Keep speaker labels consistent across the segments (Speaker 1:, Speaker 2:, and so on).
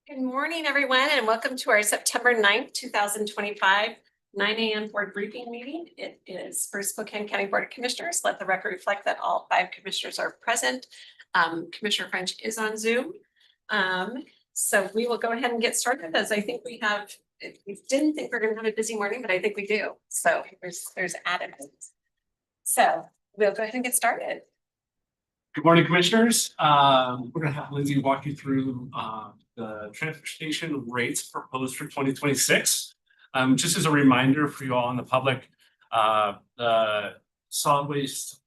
Speaker 1: Good morning, everyone, and welcome to our September 9th, 2025, 9 a.m. board briefing meeting. It is for Spokane County Board of Commissioners. Let the record reflect that all 5 commissioners are present. Commissioner French is on Zoom. So we will go ahead and get started, as I think we didn't think we are going to have a busy morning, but I think we do. So there's added. So we'll go ahead and get started.
Speaker 2: Good morning, commissioners. We're going to have Lindsay walk you through the transfer station rates proposed for 2026. Just as a reminder for you all in the public, the solid waste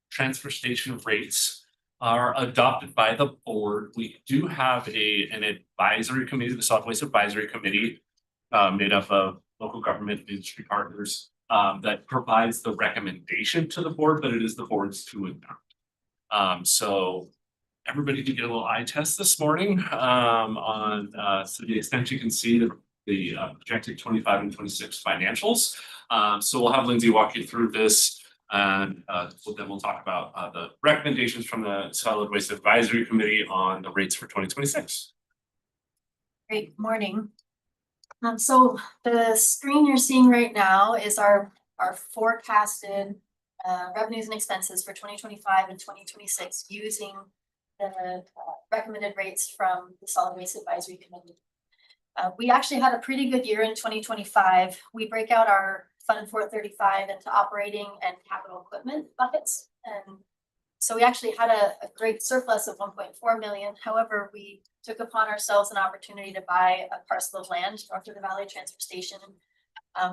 Speaker 2: transfer station rates are adopted by the board. We do have an advisory committee, the Solid Waste Advisory Committee, made up of local government industry partners, that provides the recommendation to the board, but it is the board's to adopt. So everybody did get a little eye test this morning on so the extent you can see the projected 25 and 26 financials. So we'll have Lindsay walk you through this, and then we'll talk about the recommendations from the Solid Waste Advisory Committee on the rates for 2026.
Speaker 3: Great morning. So the screen you're seeing right now is our forecasted revenues and expenses for 2025 and 2026 using the recommended rates from the Solid Waste Advisory Committee. We actually had a pretty good year in 2025. We break out our Fund 435 into operating and capital equipment buckets. And so we actually had a great surplus of 1.4 million. However, we took upon ourselves an opportunity to buy a parcel of land north of the Valley Transfer Station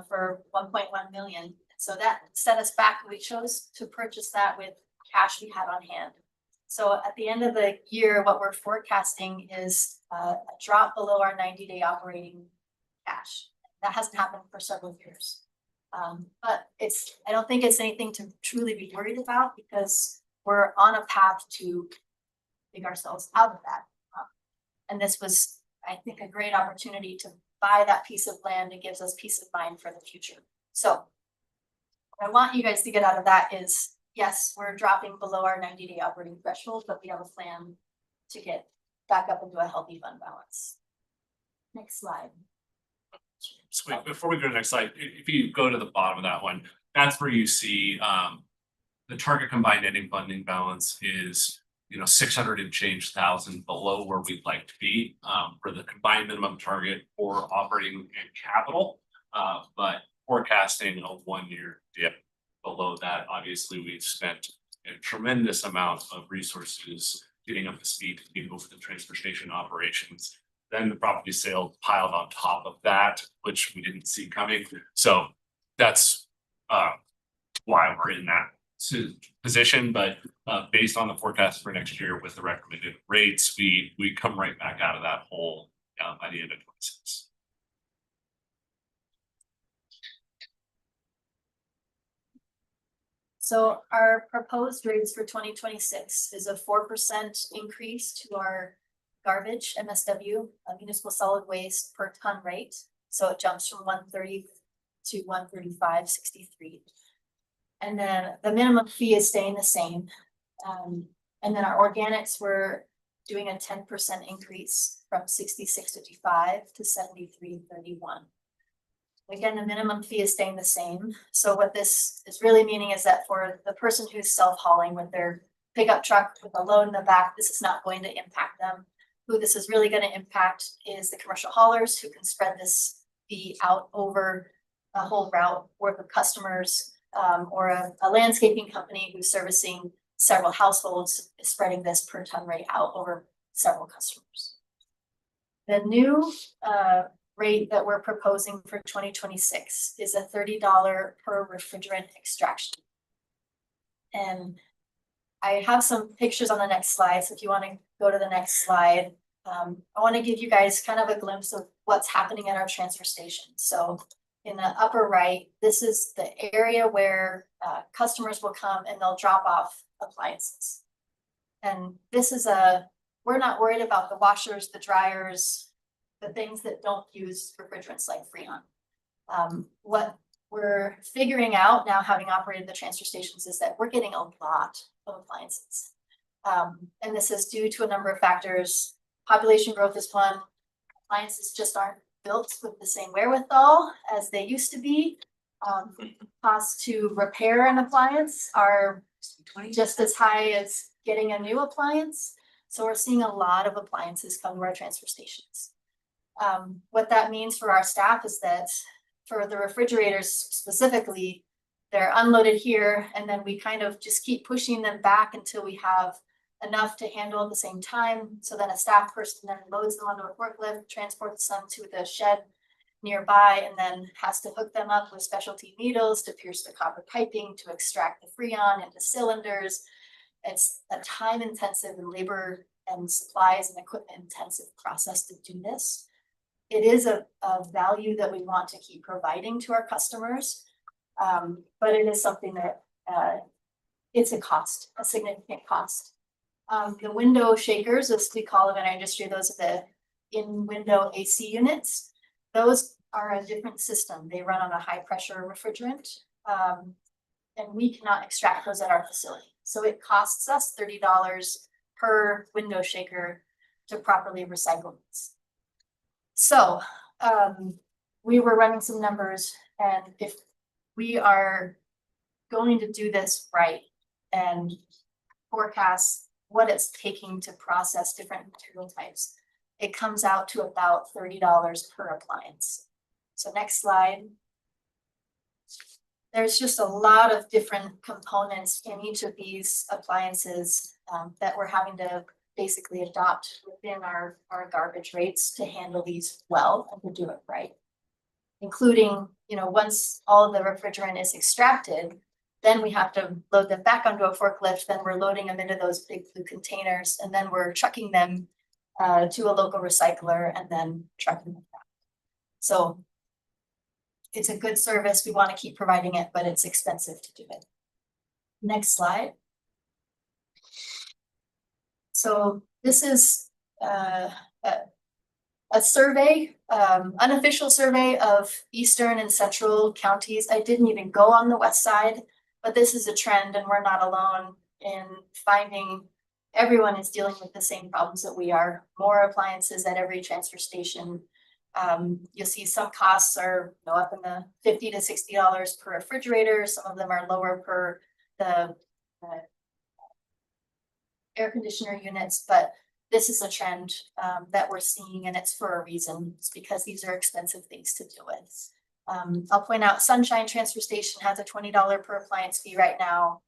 Speaker 3: for 1.1 million. So that set us back. We chose to purchase that with cash we had on hand. So at the end of the year, what we're forecasting is a drop below our 90-day operating cash. That hasn't happened for several years. But I don't think it's anything to truly be worried about, because we're on a path to dig ourselves out of that. And this was, I think, a great opportunity to buy that piece of land. It gives us peace of mind for the future. So what I want you guys to get out of that is, yes, we're dropping below our 90-day operating threshold, but we have a plan to get back up into a healthy fund balance. Next slide.
Speaker 2: So wait, before we go to the next slide, if you go to the bottom of that one, that's where you see the target combined ending funding balance is 600 and change thousand below where we'd like to be for the combined minimum target for operating and capital, but forecasting a 1-year dip below that. Obviously, we've spent a tremendous amount of resources getting up to speed to get over the transfer station operations. Then the property sale piled on top of that, which we didn't see coming. So that's why we're in that position. But based on the forecast for next year with the recommended rates, we come right back out of that hole by the end of 2026.
Speaker 3: So our proposed rates for 2026 is a 4% increase to our garbage MSW, municipal solid waste per ton rate. So it jumps from 130 to 135.63. And then the minimum fee is staying the same. And then our organics, we're doing a 10% increase from 66.55 to 73.31. Again, the minimum fee is staying the same. So what this is really meaning is that for the person who's self-hauling with their pickup truck with a load in the back, this is not going to impact them. Who this is really going to impact is the commercial haulers, who can spread this fee out over a whole route worth of customers, or a landscaping company who's servicing several households, is spreading this per ton rate out over several customers. The new rate that we're proposing for 2026 is a $30 per refrigerant extraction. And I have some pictures on the next slide. So if you want to go to the next slide, I want to give you guys kind of a glimpse of what's happening at our transfer station. So in the upper right, this is the area where customers will come and they'll drop off appliances. And this is we're not worried about the washers, the dryers, the things that don't use refrigerants like Freon. What we're figuring out now, having operated the transfer stations, is that we're getting a lot of appliances. And this is due to a number of factors. population growth is one. Appliances just aren't built with the same wherewithal as they used to be. Costs to repair an appliance are just as high as getting a new appliance. So we're seeing a lot of appliances come to our transfer stations. What that means for our staff is that for the refrigerators specifically, they're unloaded here and then we kind of just keep pushing them back until we have enough to handle at the same time. So then a staff person then loads them onto a forklift, transports them to the shed nearby, and then has to hook them up with specialty needles to pierce the copper piping to extract the freon into cylinders. It's a time intensive and labor and supplies and equipment intensive process to do this. It is a value that we want to keep providing to our customers. But it is something that it's a cost, a significant cost. The window shakers, as we call them in our industry, those are the in-window AC units. Those are a different system. They run on a high pressure refrigerant. And we cannot extract those at our facility. So it costs us $30 per window shaker to properly recycle these. So we were running some numbers, and if we are going to do this right and forecast what it's taking to process different material types, it comes out to about $30 per appliance. So next slide. There's just a lot of different components in each of these appliances that we're having to basically adopt within our garbage rates to handle these well and to do it right. Including, once all of the refrigerant is extracted, then we have to load them back onto a forklift, then we're loading them into those big blue containers, and then we're trucking them to a local recycler and then trucking them back. So it's a good service. We want to keep providing it, but it's expensive to do it. Next slide. So this is a survey, unofficial survey of eastern and central counties. I didn't even go on the west side, but this is a trend and we're not alone in finding everyone is dealing with the same problems that we are. More appliances at every transfer station. You'll see some costs are up in the $50 to $60 per refrigerator. Some of them are lower per the air conditioner units, but this is a trend that we're seeing, and it's for a reason. It's because these are expensive things to deal with. I'll point out Sunshine Transfer Station has a $20 per appliance fee right now.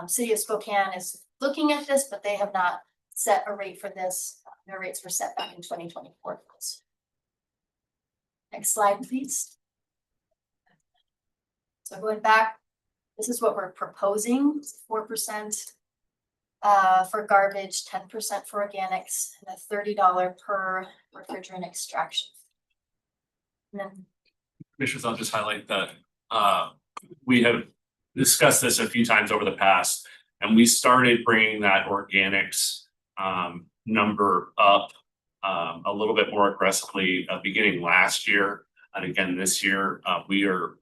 Speaker 3: City of Spokane is looking at this, but they have not set a rate for this. Their rates were set back in 2024. Next slide, please. So going back, this is what we're proposing, 4% for garbage, 10% for organics, and a $30 per refrigerant extraction. And then,
Speaker 2: Commissioners, I'll just highlight that we have discussed this a few times over the past, and we started bringing that organics number up a little bit more aggressively beginning last year. And again, this year, we are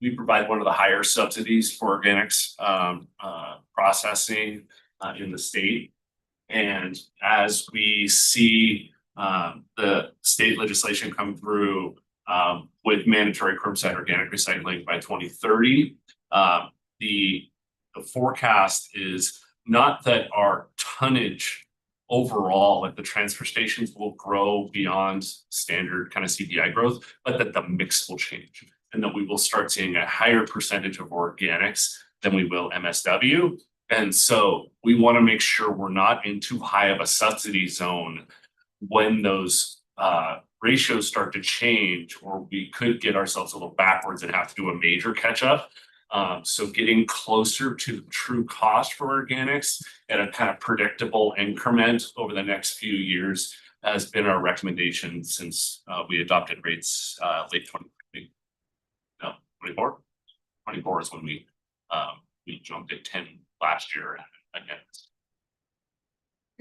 Speaker 2: we provide one of the higher subsidies for organics processing in the state. And as we see the state legislation come through with mandatory curbside organic recycling by 2030, the forecast is not that our tonnage overall at the transfer stations will grow beyond standard kind of CPI growth, but that the mix will change and that we will start seeing a higher percentage of organics than we will MSW. And so we want to make sure we're not in too high of a subsidy zone when those ratios start to change, or we could get ourselves a little backwards and have to do a major catch up. So getting closer to the true cost for organics at a kind of predictable increment over the next few years has been our recommendation since we adopted rates late 24. 24 is when we jumped at 10 last year again.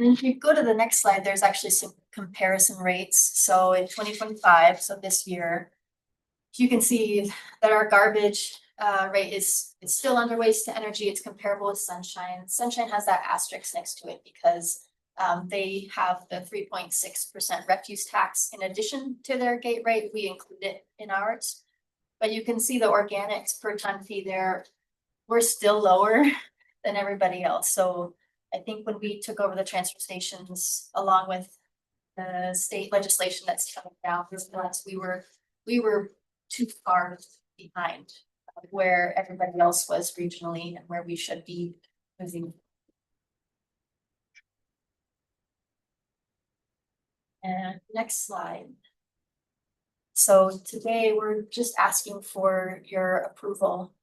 Speaker 3: and if you go to the next slide, there's actually some comparison rates. So in 2025, so this year, you can see that our garbage rate is still under waste to energy. It's comparable with Sunshine. Sunshine has that asterisk next to it because They have the 3.6% refuse tax in addition to their gate rate. We include it in ours. But you can see the organics per ton fee there, we're still lower than everybody else. So I think when we took over the transfer stations along with the state legislation that's coming down, we were too far behind where everybody else was regionally and where we should be moving. And next slide. So today we're just asking for your approval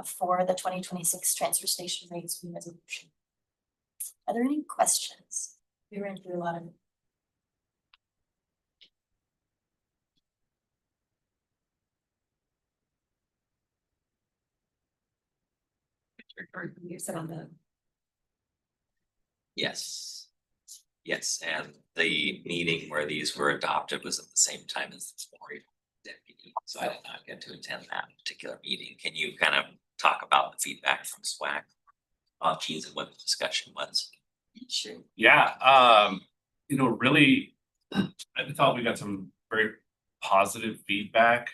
Speaker 3: for the 2026 transfer station rates fee resolution. Are there any questions? We ran through a lot of.
Speaker 1: You said on the.
Speaker 4: Yes. Yes, and the meeting where these were adopted was at the same time as this Maury deputy, so I did not get to attend that particular meeting. Can you kind of talk about the feedback from SWAC? Geez, and what the discussion was?
Speaker 3: Sure.
Speaker 2: Yeah, you know, really, I thought we got some very positive feedback.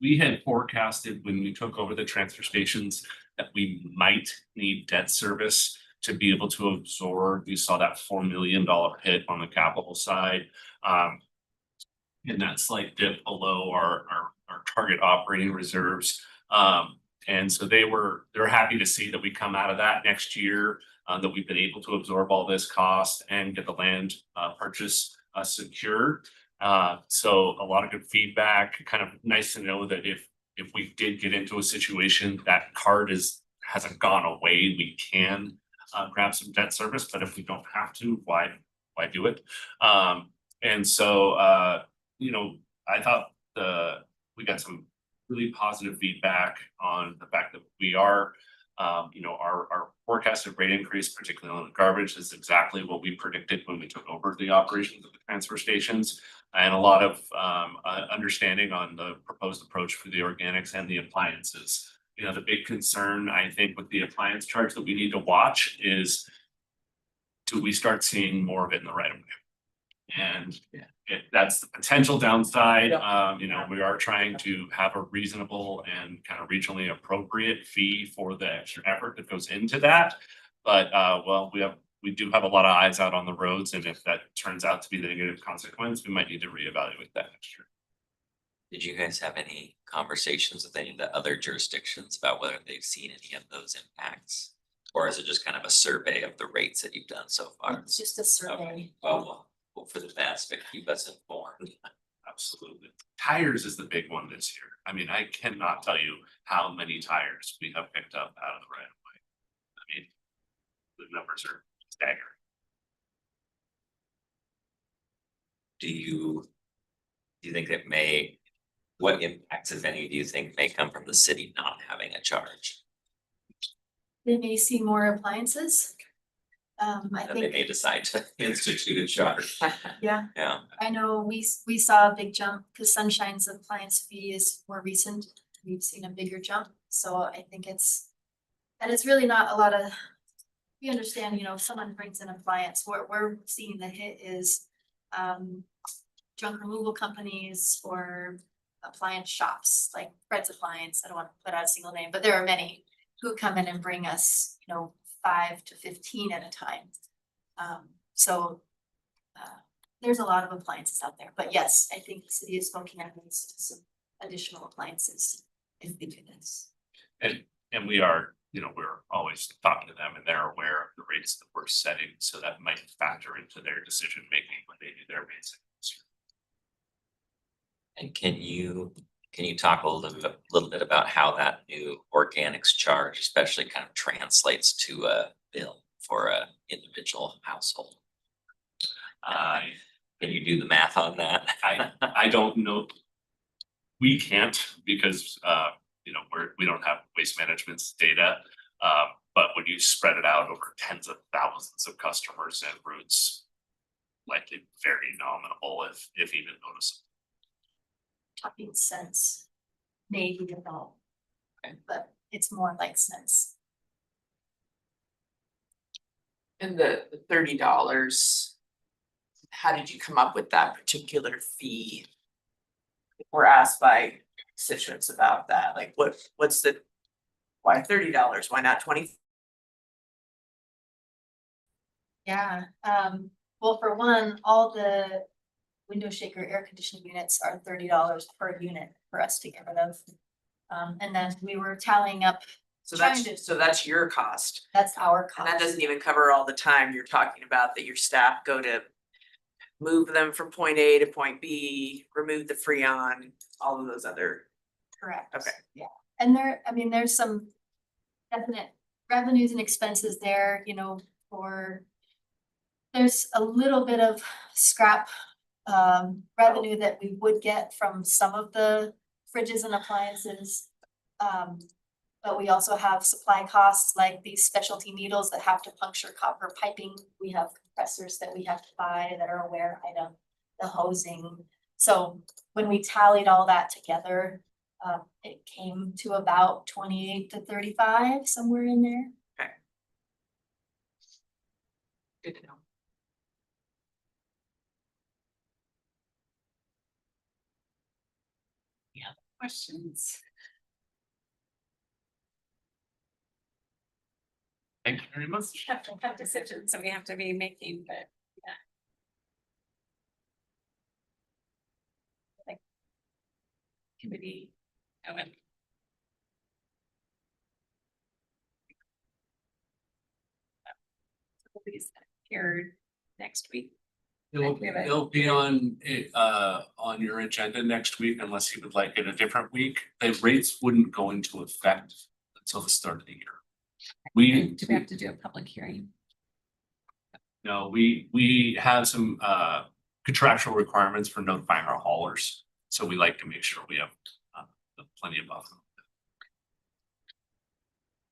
Speaker 2: We had forecasted when we took over the transfer stations that we might need debt service to be able to absorb. We saw that $4 million hit on the capital side. And that slight dip below our target operating reserves. And so they're happy to see that we come out of that next year, that we've been able to absorb all this cost and get the land purchase secured. So a lot of good feedback, kind of nice to know that if we did get into a situation that card hasn't gone away, we can grab some debt service, but if we don't have to, why do it? And so you know, I thought we got some really positive feedback on the fact that we are, you know, our forecasted rate increase, particularly on the garbage, is exactly what we predicted when we took over the operations of the transfer stations, and a lot of understanding on the proposed approach for the organics and the appliances. You know, the big concern, I think, with the appliance charge that we need to watch is, do we start seeing more of it in the right of way? And that's the potential downside. You know, we are trying to have a reasonable and kind of regionally appropriate fee for the extra effort that goes into that. But well, we do have a lot of eyes out on the roads, and if that turns out to be the negative consequence, we might need to reevaluate that next year.
Speaker 4: Did you guys have any conversations with any of the other jurisdictions about whether they've seen any of those impacts? Or is it just kind of a survey of the rates that you've done so far?
Speaker 3: It's just a survey.
Speaker 4: Okay. Well, hope for the best, but keep us informed.
Speaker 2: Absolutely. Tires is the big one this year. I mean, I cannot tell you how many tires we have picked up out of the right of way. I mean, the numbers are staggering.
Speaker 4: Do you think it what impacts, if any, do you think may come from the city not having a charge?
Speaker 3: They may see more appliances. I
Speaker 4: And they may
Speaker 3: think,
Speaker 4: decide to institute a charge.
Speaker 3: yeah,
Speaker 4: Yeah,
Speaker 3: I know we saw a big jump because Sunshine's appliance fee is more recent. We've seen a bigger jump, so I think it's really not a lot of. We understand, you know, if someone brings an appliance, what we're seeing the hit is junk removal companies or appliance shops like Fred's Appliance. I don't want to put out a single name, but there are many who come in and bring us, you know, 5 to 15 at a time. So there's a lot of appliances out there, but yes, I think the city is looking at some additional appliances if we do this.
Speaker 2: And we are, you know, we're always talking to them, and they're aware of the rates that we're setting, so that might factor into their decision making when they do their rates.
Speaker 4: and can you talk a little bit about how that new organics charge especially kind of translates to a bill for a individual household? Can you do the math on that?
Speaker 2: I don't know. We can't because you know, we don't have waste management's data. But when you spread it out over tens of thousands of customers and routes, likely very nominal, if even noticeable.
Speaker 3: Talking cents, maybe at all.
Speaker 4: Okay.
Speaker 3: But it's more like cents.
Speaker 5: And the $30, how did you come up with that particular fee? We're asked by constituents about that, like what's the, why $30? Why not 20?
Speaker 3: Yeah, well, for one, all the window shaker air conditioning units are $30 per unit for us to get rid of. And then we were tallying up,
Speaker 5: So
Speaker 3: Trying to-
Speaker 5: that's your cost.
Speaker 3: that's our
Speaker 5: And
Speaker 3: cost.
Speaker 5: that doesn't even cover all the time you're talking about that your staff go to move them from point A to point B, remove the freon, all of those other.
Speaker 3: Correct.
Speaker 5: Okay.
Speaker 3: Yeah, and there, I mean, there's some definite revenues and expenses there, you know, for. There's a little bit of scrap revenue that we would get from some of the fridges and appliances. But we also have supply costs like these specialty needles that have to puncture copper piping. We have compressors that we have to buy that are a wear item, the hosing. So when we tallied all that together, it came to about 28 to 35, somewhere in there.
Speaker 5: Good to know.
Speaker 1: Questions?
Speaker 2: Thank you very much.
Speaker 1: We have to have decisions that we have to be making, but yeah. Like. Committee. Owen. Please here next week.
Speaker 2: It'll,
Speaker 1: We have a-
Speaker 2: it'll be on your agenda next week unless you would like it a different week. The rates wouldn't go into effect until the start of the year.
Speaker 1: Do we have to do a public hearing?
Speaker 2: No, we have some contractual requirements for notifying our haulers. So we like to make sure we have plenty of buffer.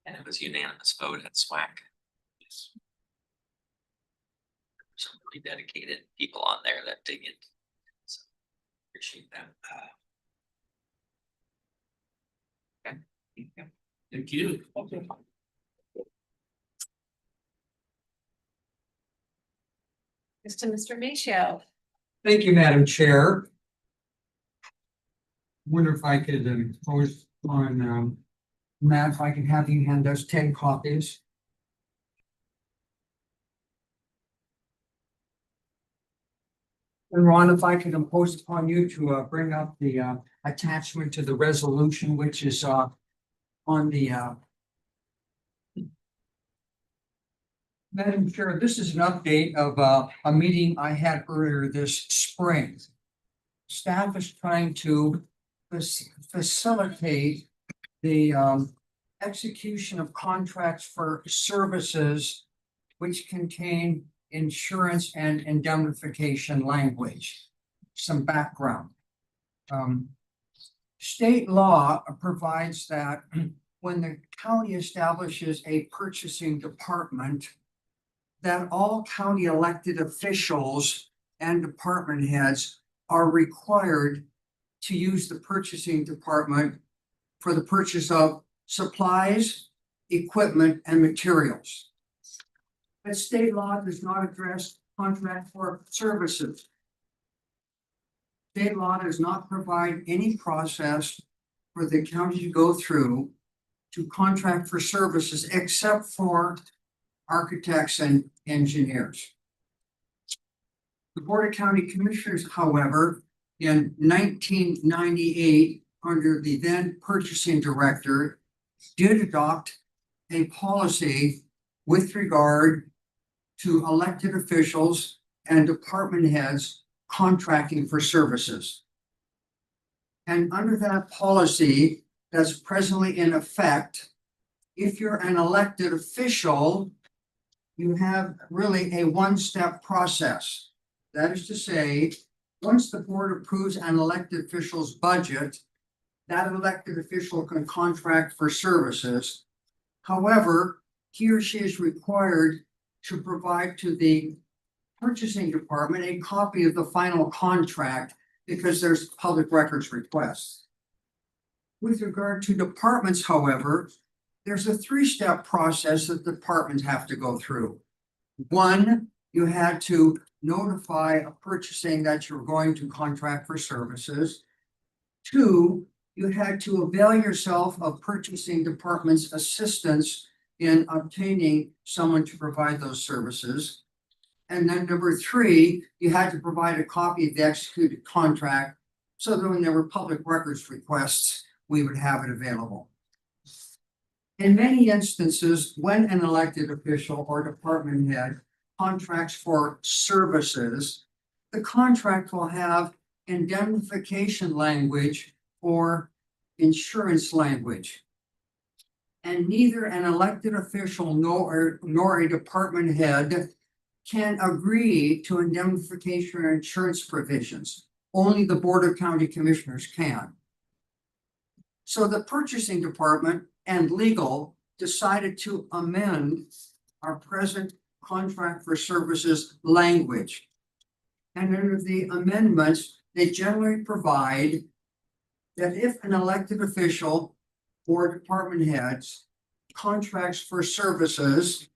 Speaker 4: And it was unanimous vote at SWAC.
Speaker 2: Yes.
Speaker 4: Some really dedicated people on there that dig in. So appreciate that.
Speaker 2: Thank you.
Speaker 1: Mr. Maceo.
Speaker 6: Thank you, Madam Chair. Wonder if I could post on, Matt, if I can have you hand us 10 copies. And Ron, if I could impose upon you to bring up the attachment to the resolution, which is on the Madam Chair, this is an update of a meeting I had earlier this spring. Staff is trying to facilitate the execution of contracts for services which contain insurance and indemnification language. Some background. State law provides that when the county establishes a purchasing department, that all county elected officials and department heads are required to use the purchasing department for the purchase of supplies, equipment, and materials. But state law does not address contract for services. State law does not provide any process for the county to go through to contract for services except for architects and engineers. The Board of County Commissioners, however, in 1998, under the then purchasing director, did adopt a policy with regard to elected officials and department heads contracting for services. And under that policy that's presently in effect, if you're an elected official, you have really a one-step process. That is to say, once the board approves an elected official's budget, that elected official can contract for services. However, he or she is required to provide to the purchasing department a copy of the final contract because there's public records requests. With regard to departments, however, there's a three-step process that departments have to go through. One, you had to notify a purchasing that you're going to contract for services. Two, you had to avail yourself of purchasing department's assistance in obtaining someone to provide those services. And then number three, you had to provide a copy of the executed contract so that when there were public records requests, we would have it available. In many instances, when an elected official or department head contracts for services, the contract will have indemnification language or insurance language. And neither an elected official nor a department head can agree to indemnification or insurance provisions. Only the Board of County Commissioners can. So the purchasing department and legal decided to amend our present contract for services language. And under the amendments, they generally provide that if an elected official or department heads contracts for services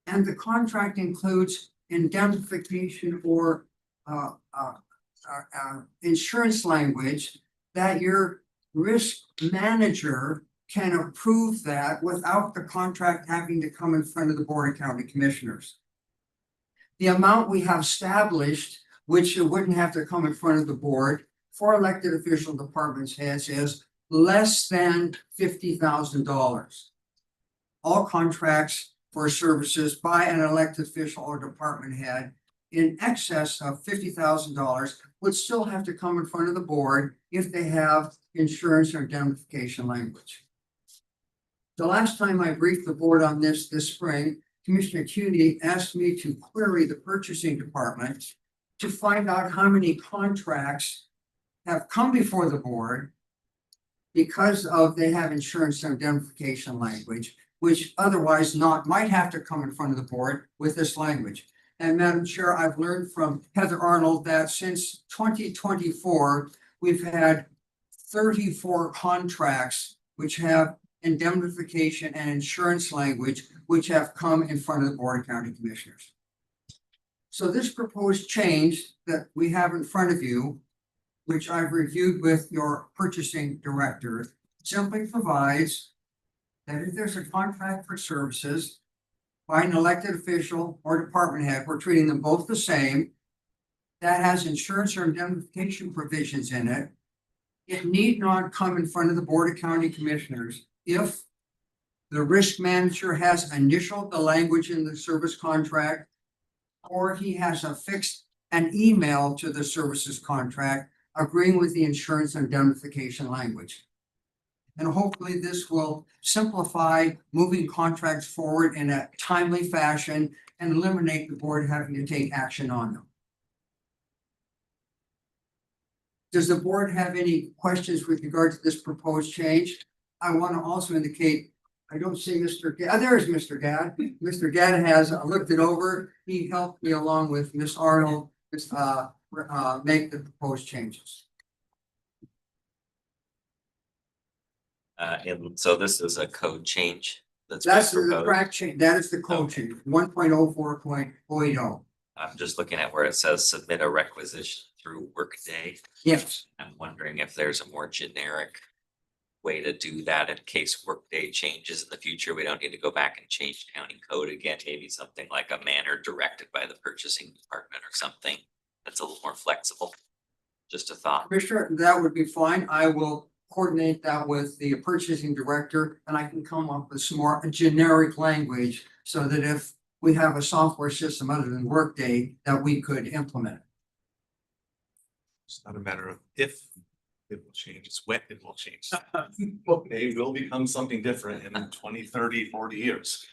Speaker 6: and the contract includes indemnification or insurance language, that your risk manager can approve that without the contract having to come in front of the Board of County Commissioners. The amount we have established, which it wouldn't have to come in front of the board for elected official departments heads, is less than $50,000. All contracts for services by an elected official or department head in excess of $50,000 would still have to come in front of the board if they have insurance or indemnification language. The last time I briefed the board on this spring, Commissioner Cuney asked me to query the purchasing department to find out how many contracts have come before the board because of they have insurance and indemnification language, which otherwise might have to come in front of the board with this language. And Madam Chair, I've learned from Heather Arnold that since 2024, we've had 34 contracts which have indemnification and insurance language, which have come in front of the Board of County Commissioners. So this proposed change that we have in front of you, which I've reviewed with your purchasing director, simply provides that if there's a contract for services by an elected official or department head, we're treating them both the same, that has insurance or indemnification provisions in it, it need not come in front of the Board of County Commissioners if the risk manager has initialed the language in the service contract, or he has affixed an email to the services contract agreeing with the insurance and indemnification language. And hopefully this will simplify moving contracts forward in a timely fashion and eliminate the board having to take action on them. Does the board have any questions with regard to this proposed change? I want to also indicate, I don't see Mr. Gadd. There's Mr. Gadd. Mr. Gadd has looked it over. He helped me along with Ms. Arnold make the proposed changes.
Speaker 4: And so this is a code change that's
Speaker 6: That's
Speaker 4: been
Speaker 6: the
Speaker 4: proposed.
Speaker 6: track change. That is the code
Speaker 4: Okay.
Speaker 6: change, 1.04.80.
Speaker 4: I'm just looking at where it says submit a requisition through Workday.
Speaker 6: Yes.
Speaker 4: I'm wondering if there's a more generic way to do that in case Workday changes in the future. We don't need to go back and change county code again. Maybe something like a manner directed by the purchasing department or something that's a little more flexible. Just a thought.
Speaker 6: Commissioner, that would be fine. I will coordinate that with the purchasing director and I can come up with some more generic language so that if we have a software system other than Workday that we could implement.
Speaker 7: It's not a matter of if it will change, it's when it will change. They will become something different in 20, 30, 40 years.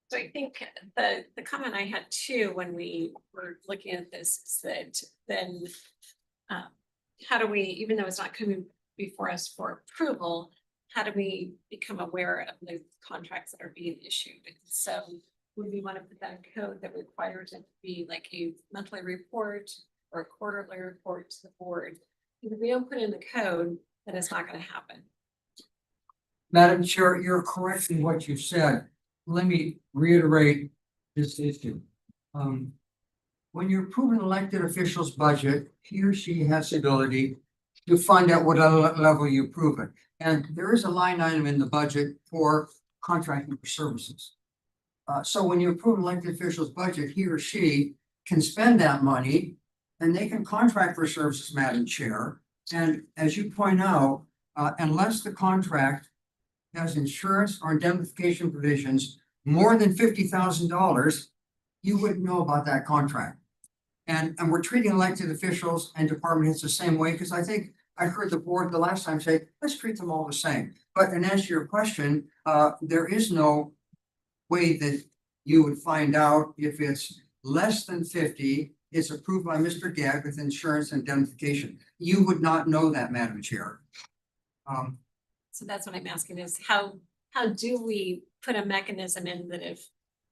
Speaker 1: So I think the comment I had too, when we were looking at this, is that then how do we, even though it's not coming before us for approval, how do we become aware of the contracts that are being issued? So would we want to put that in code that requires it to be like a monthly report or a quarterly report to the board? If we don't put in the code, then it's not going to happen.
Speaker 6: Madam Chair, you're correct in what you said. Let me reiterate this issue. When you approve an elected official's budget, he or she has the ability to find out what level you approve it. And there is a line item in the budget for contracting for services. So when you approve an elected official's budget, he or she can spend that money and they can contract for services, Madam Chair. And as you point out, unless the contract has insurance or indemnification provisions more than $50,000, you wouldn't know about that contract. And we're treating elected officials and department heads the same way, because I think I heard the board the last time say, let's treat them all the same. But in answer to your question, there is no way that you would find out if it's less than 50, it's approved by Mr. Gag with insurance and indemnification. You would not know that, Madam Chair.
Speaker 1: So that's what I'm asking is how do we put a mechanism in that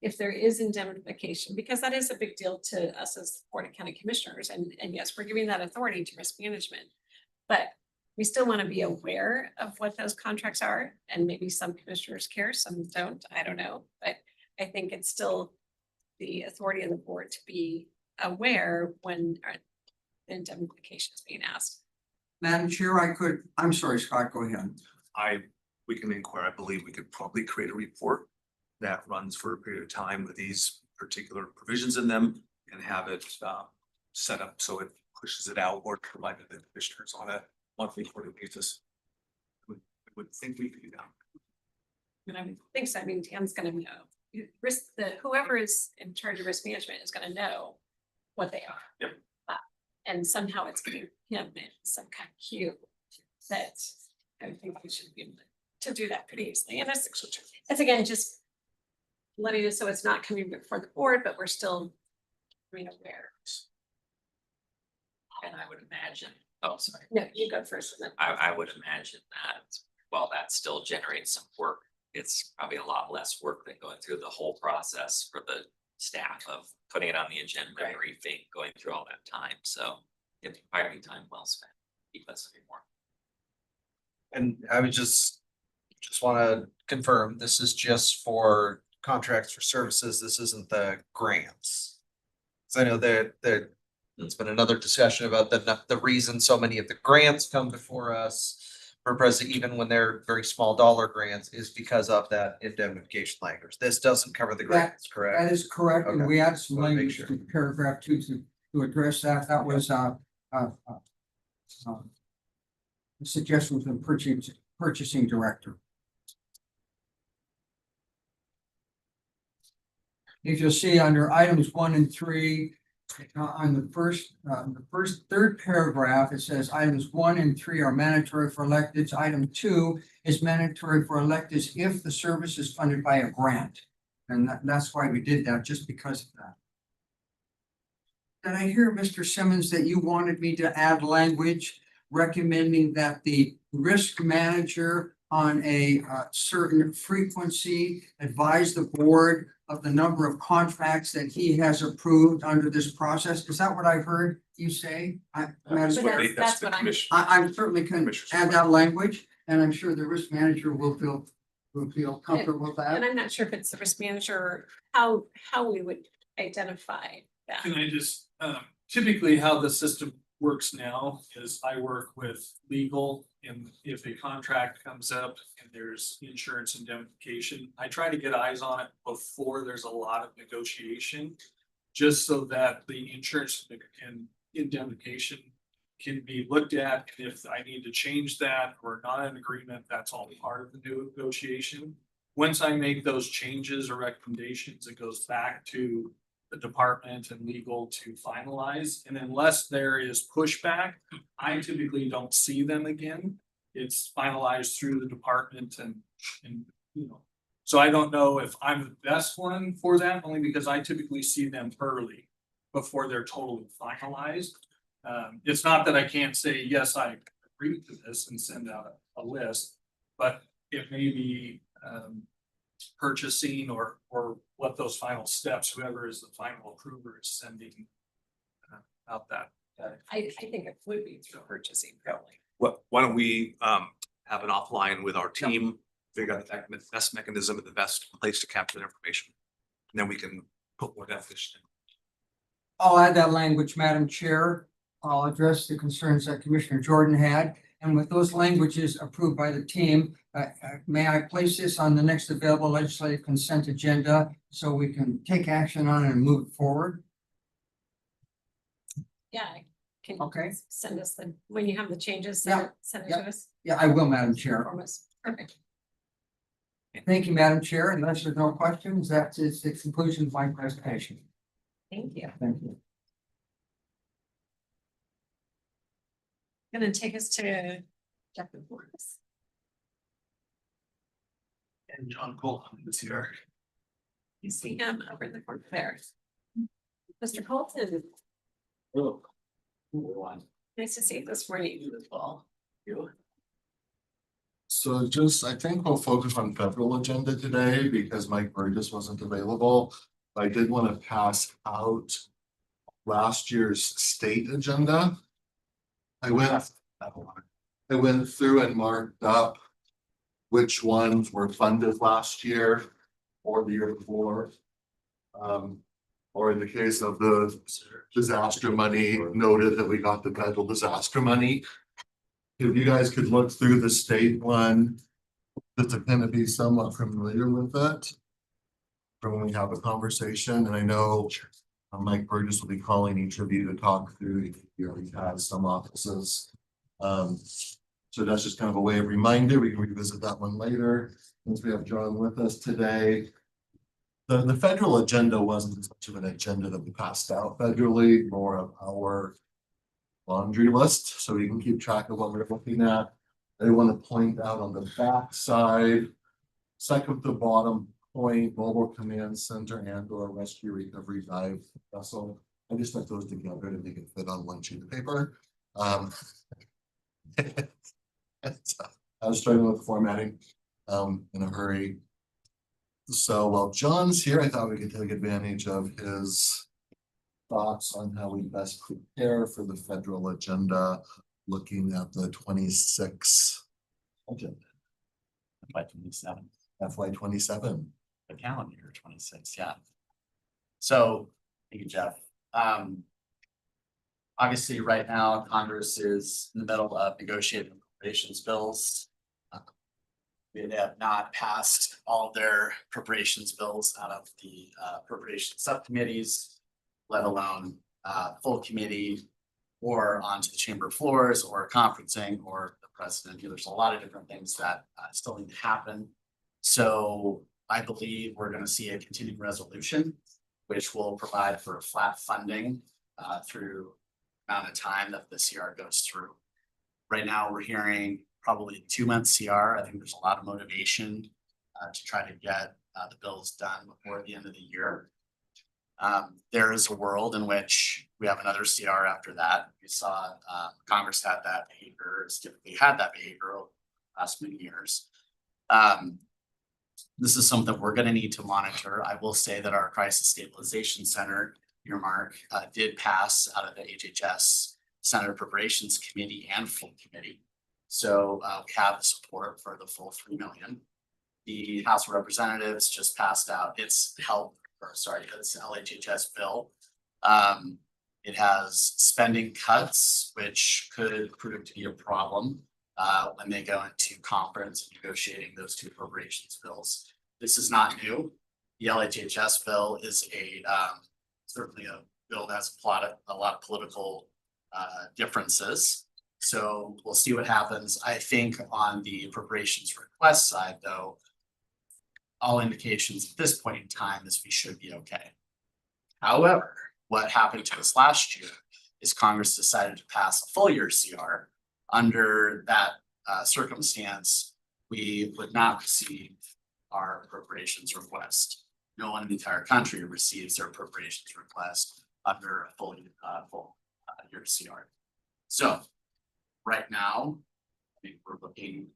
Speaker 1: if there is indemnification, because that is a big deal to us as Board of County Commissioners, and yes, we're giving that authority to risk management. But we still want to be aware of what those contracts are, and maybe some commissioners care, some don't, I don't know, but I think it's still the authority of the board to be aware when indemnification is being asked.
Speaker 6: Madam Chair, I'm sorry, Scott, go ahead.
Speaker 7: We can inquire, I believe we could probably create a report that runs for a period of time with these particular provisions in them and have it set up so it pushes it out or provided the commissioners on a monthly quarterly basis. I would think we could do that.
Speaker 1: And I would think so. I mean, Dan's gonna know. Whoever is in charge of risk management is gonna know what they are.
Speaker 2: Yep.
Speaker 1: And somehow it's giving him some kind of cue that I would think we should be able to do that pretty easily. And it's again, just letting us so it's not coming before the board, but we're still being aware.
Speaker 4: And I would imagine, oh, sorry.
Speaker 1: No, you go first. And then
Speaker 4: I would imagine that while that still generates some work, it's probably a lot less work than going through the whole process for the staff of putting it on the agenda,
Speaker 1: Right.
Speaker 4: everything, going through all that time. So it'd probably be time well spent. Keep us a bit more.
Speaker 8: And I would just wanna confirm, this is just for contracts for services, this isn't the grants. So I know that there's been another discussion about the reason so many of the grants come before us for president, even when they're very small dollar grants, is because of that indemnification language. This doesn't cover the grants, correct?
Speaker 6: That is correct, and
Speaker 8: Okay.
Speaker 6: we added some
Speaker 8: Wanna make
Speaker 6: language
Speaker 8: sure.
Speaker 6: to paragraph 2 to address that. That was a suggestion from the purchasing director. If you'll see under items 1 and 3, on the third paragraph, it says items 1 and 3 are mandatory for electeds. Item 2 is mandatory for electeds if the service is funded by a grant. And that's why we did that, just because of that. Did I hear, Mr. Simmons, that you wanted me to add language recommending that the risk manager on a certain frequency advise the board of the number of contracts that he has approved under this process? Is that what I heard you say? Madam
Speaker 2: That's what
Speaker 6: Chair?
Speaker 1: that's
Speaker 2: the
Speaker 1: what I'm-
Speaker 2: commission.
Speaker 6: I certainly can
Speaker 2: Commissioners.
Speaker 6: add that language, and I'm sure the risk manager will feel comfortable with
Speaker 1: And
Speaker 6: that.
Speaker 1: I'm not sure if it's the risk manager, or how we would identify that.
Speaker 9: Can I just, typically how the system works now is I work with legal, and if a contract comes up and there's insurance indemnification, I try to get eyes on it before there's a lot of negotiation. Just so that the insurance and indemnification can be looked at, and if I need to change that or not in agreement, that's all part of the new negotiation. Once I make those changes or recommendations, it goes back to the department and legal to finalize, and unless there is pushback, I typically don't see them again. It's finalized through the department and you know. So I don't know if I'm the best one for that, only because I typically see them early before they're totally finalized. It's not that I can't say, yes, I agree to this and send out a list, but it may be purchasing or what those final steps, whoever is the final approver is sending out that.
Speaker 1: I think it would be through purchasing probably.
Speaker 7: Why don't we have an offline with our team figure out the best mechanism and the best place to capture that information. And then we can put more definition in.
Speaker 6: I'll add that language, Madam Chair. I'll address the concerns that Commissioner Jordan had. And with those languages approved by the team, may I place this on the next available legislative consent agenda so we can take action on it and move forward?
Speaker 1: Yeah, can
Speaker 6: Okay.
Speaker 1: you send us when you have the changes,
Speaker 6: Yeah,
Speaker 1: send it
Speaker 6: yeah.
Speaker 1: to us.
Speaker 6: Yeah, I will, Madam Chair.
Speaker 1: Inform us. Perfect.
Speaker 6: Thank you, Madam Chair. Unless there's no questions, that is the conclusion of my presentation.
Speaker 1: Thank you.
Speaker 6: Thank you.
Speaker 1: Gonna take us to Jeff Forrest.
Speaker 9: And John Colton is here.
Speaker 1: You see him over in the corner there. Mr. Colton,
Speaker 9: Oh.
Speaker 1: nice to see you this morning.
Speaker 10: So just, I think we'll focus on federal agenda today because Mike Burgess wasn't available. I did want to pass out last year's state agenda. I went through and marked up which ones were funded last year or the year before. Or in the case of the disaster money, noted that we got the federal disaster money. If you guys could look through the state one, just to kind of be somewhat familiar with it. From when we have a conversation, and I know Mike Burgess will be calling each of you to talk through, he already has some offices. So that's just kind of a way of reminder, we can revisit that one later, since we have John with us today. The federal agenda wasn't as much of an agenda that we passed out federally, more of our laundry list, so we can keep track of what we're looking at. I want to point out on the back side, second to bottom point, mobile command center and or rescue recovery dive vessel. I just put those together to make it fit on one sheet of paper. I was struggling with formatting in a hurry. So while John's here, I thought we could take advantage of his thoughts on how we best prepare for the federal agenda, looking at the 26 agenda.
Speaker 11: FY27,
Speaker 10: FY27.
Speaker 11: the calendar year 26, yeah. So, thank you, Jeff. Obviously, right now, Congress is in the middle of negotiating appropriations bills. They have not passed all of their appropriations bills out of the appropriation subcommittees, let alone full committee or onto the chamber floors or conferencing or the president. There's a lot of different things that still need to happen. So I believe we're going to see a continuing resolution, which will provide for flat funding through the amount of time that the CR goes through. Right now, we're hearing probably 2-month CR. I think there's a lot of motivation to try to get the bills done before the end of the year. There is a world in which we have another CR after that. We saw Congress had that behavior, it's typically had that behavior over the last many years. This is something we're going to need to monitor. I will say that our Crisis Stabilization Center earmark did pass out of the HHS Senate Appropriations Committee and full committee. So we have the support for the full 3 million. The House of Representatives just passed out its its LHHS bill. It has spending cuts, which could prove to be a problem when they go into conference and negotiating those two appropriations bills. This is not new. The LHHS bill is certainly a bill that has a lot of political differences. So we'll see what happens. I think on the appropriations request side, though, all indications at this point in time is we should be okay. However, what happened to us last year is Congress decided to pass a full year CR. Under that circumstance, we would not receive our appropriations request. No one in the entire country receives their appropriations request under a full year CR. So right now, I think we're looking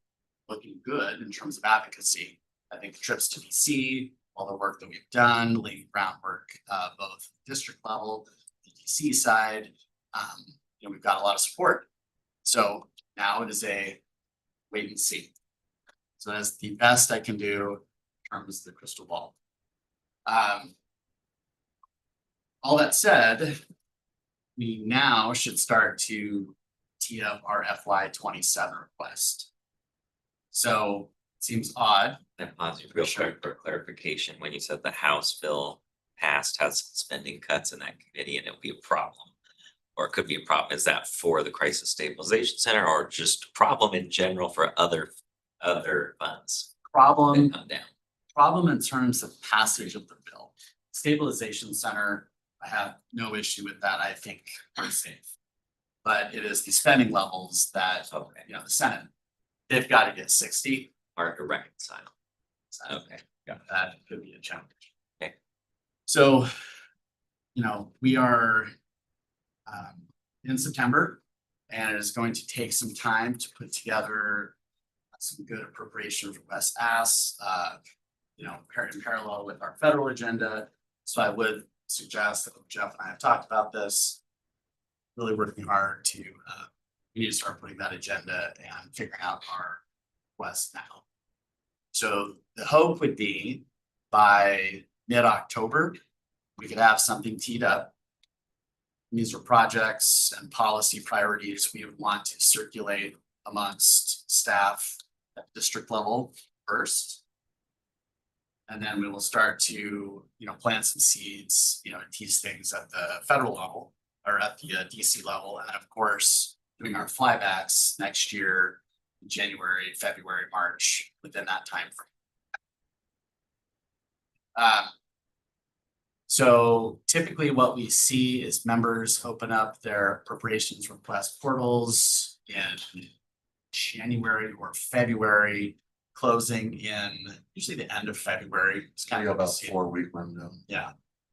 Speaker 11: good in terms of advocacy. I think the trips to DC, all the work that we've done, laying groundwork, both district level, the DC side, we've got a lot of support. So now it is a wait and see. So that's the best I can do in terms of the crystal ball. All that said, we now should start to tee up our FY 27 request. So it seems odd.
Speaker 4: I pause you real
Speaker 11: Sure.
Speaker 4: quick for clarification. When you said the House bill passed has spending cuts in that committee and it'll be a problem. Or it could be a problem. Is that for the Crisis Stabilization Center or just a problem in general for other funds that
Speaker 11: Problem
Speaker 4: come down?
Speaker 11: in terms of passage of the bill. Stabilization Center, I have no issue with that. I think we're safe. But it is the spending levels that,
Speaker 4: Okay,
Speaker 11: you know, the Senate, they've got to get 60.
Speaker 4: hard to reconcile.
Speaker 11: So
Speaker 4: Okay,
Speaker 11: that could be a challenge.
Speaker 4: Okay.
Speaker 11: So, you know, we are in September, and it is going to take some time to put together some good appropriation request asks, you know, in parallel with our federal agenda. So I would suggest that Jeff and I have talked about this, really working hard to, we need to start putting that agenda and figuring out our requests now. So the hope would be by mid-October, we could have something teed up. These are projects and policy priorities we would want to circulate amongst staff at district level first. And then we will start to, you know, plant some seeds, you know, and tease things at the federal level or at the DC level. And then of course, doing our flybacks next year, January, February, March, within that time frame. So typically what we see is members open up their appropriations request portals in January or February, closing in usually the end of February. It's kind of
Speaker 10: About 4-week window,
Speaker 11: Yeah.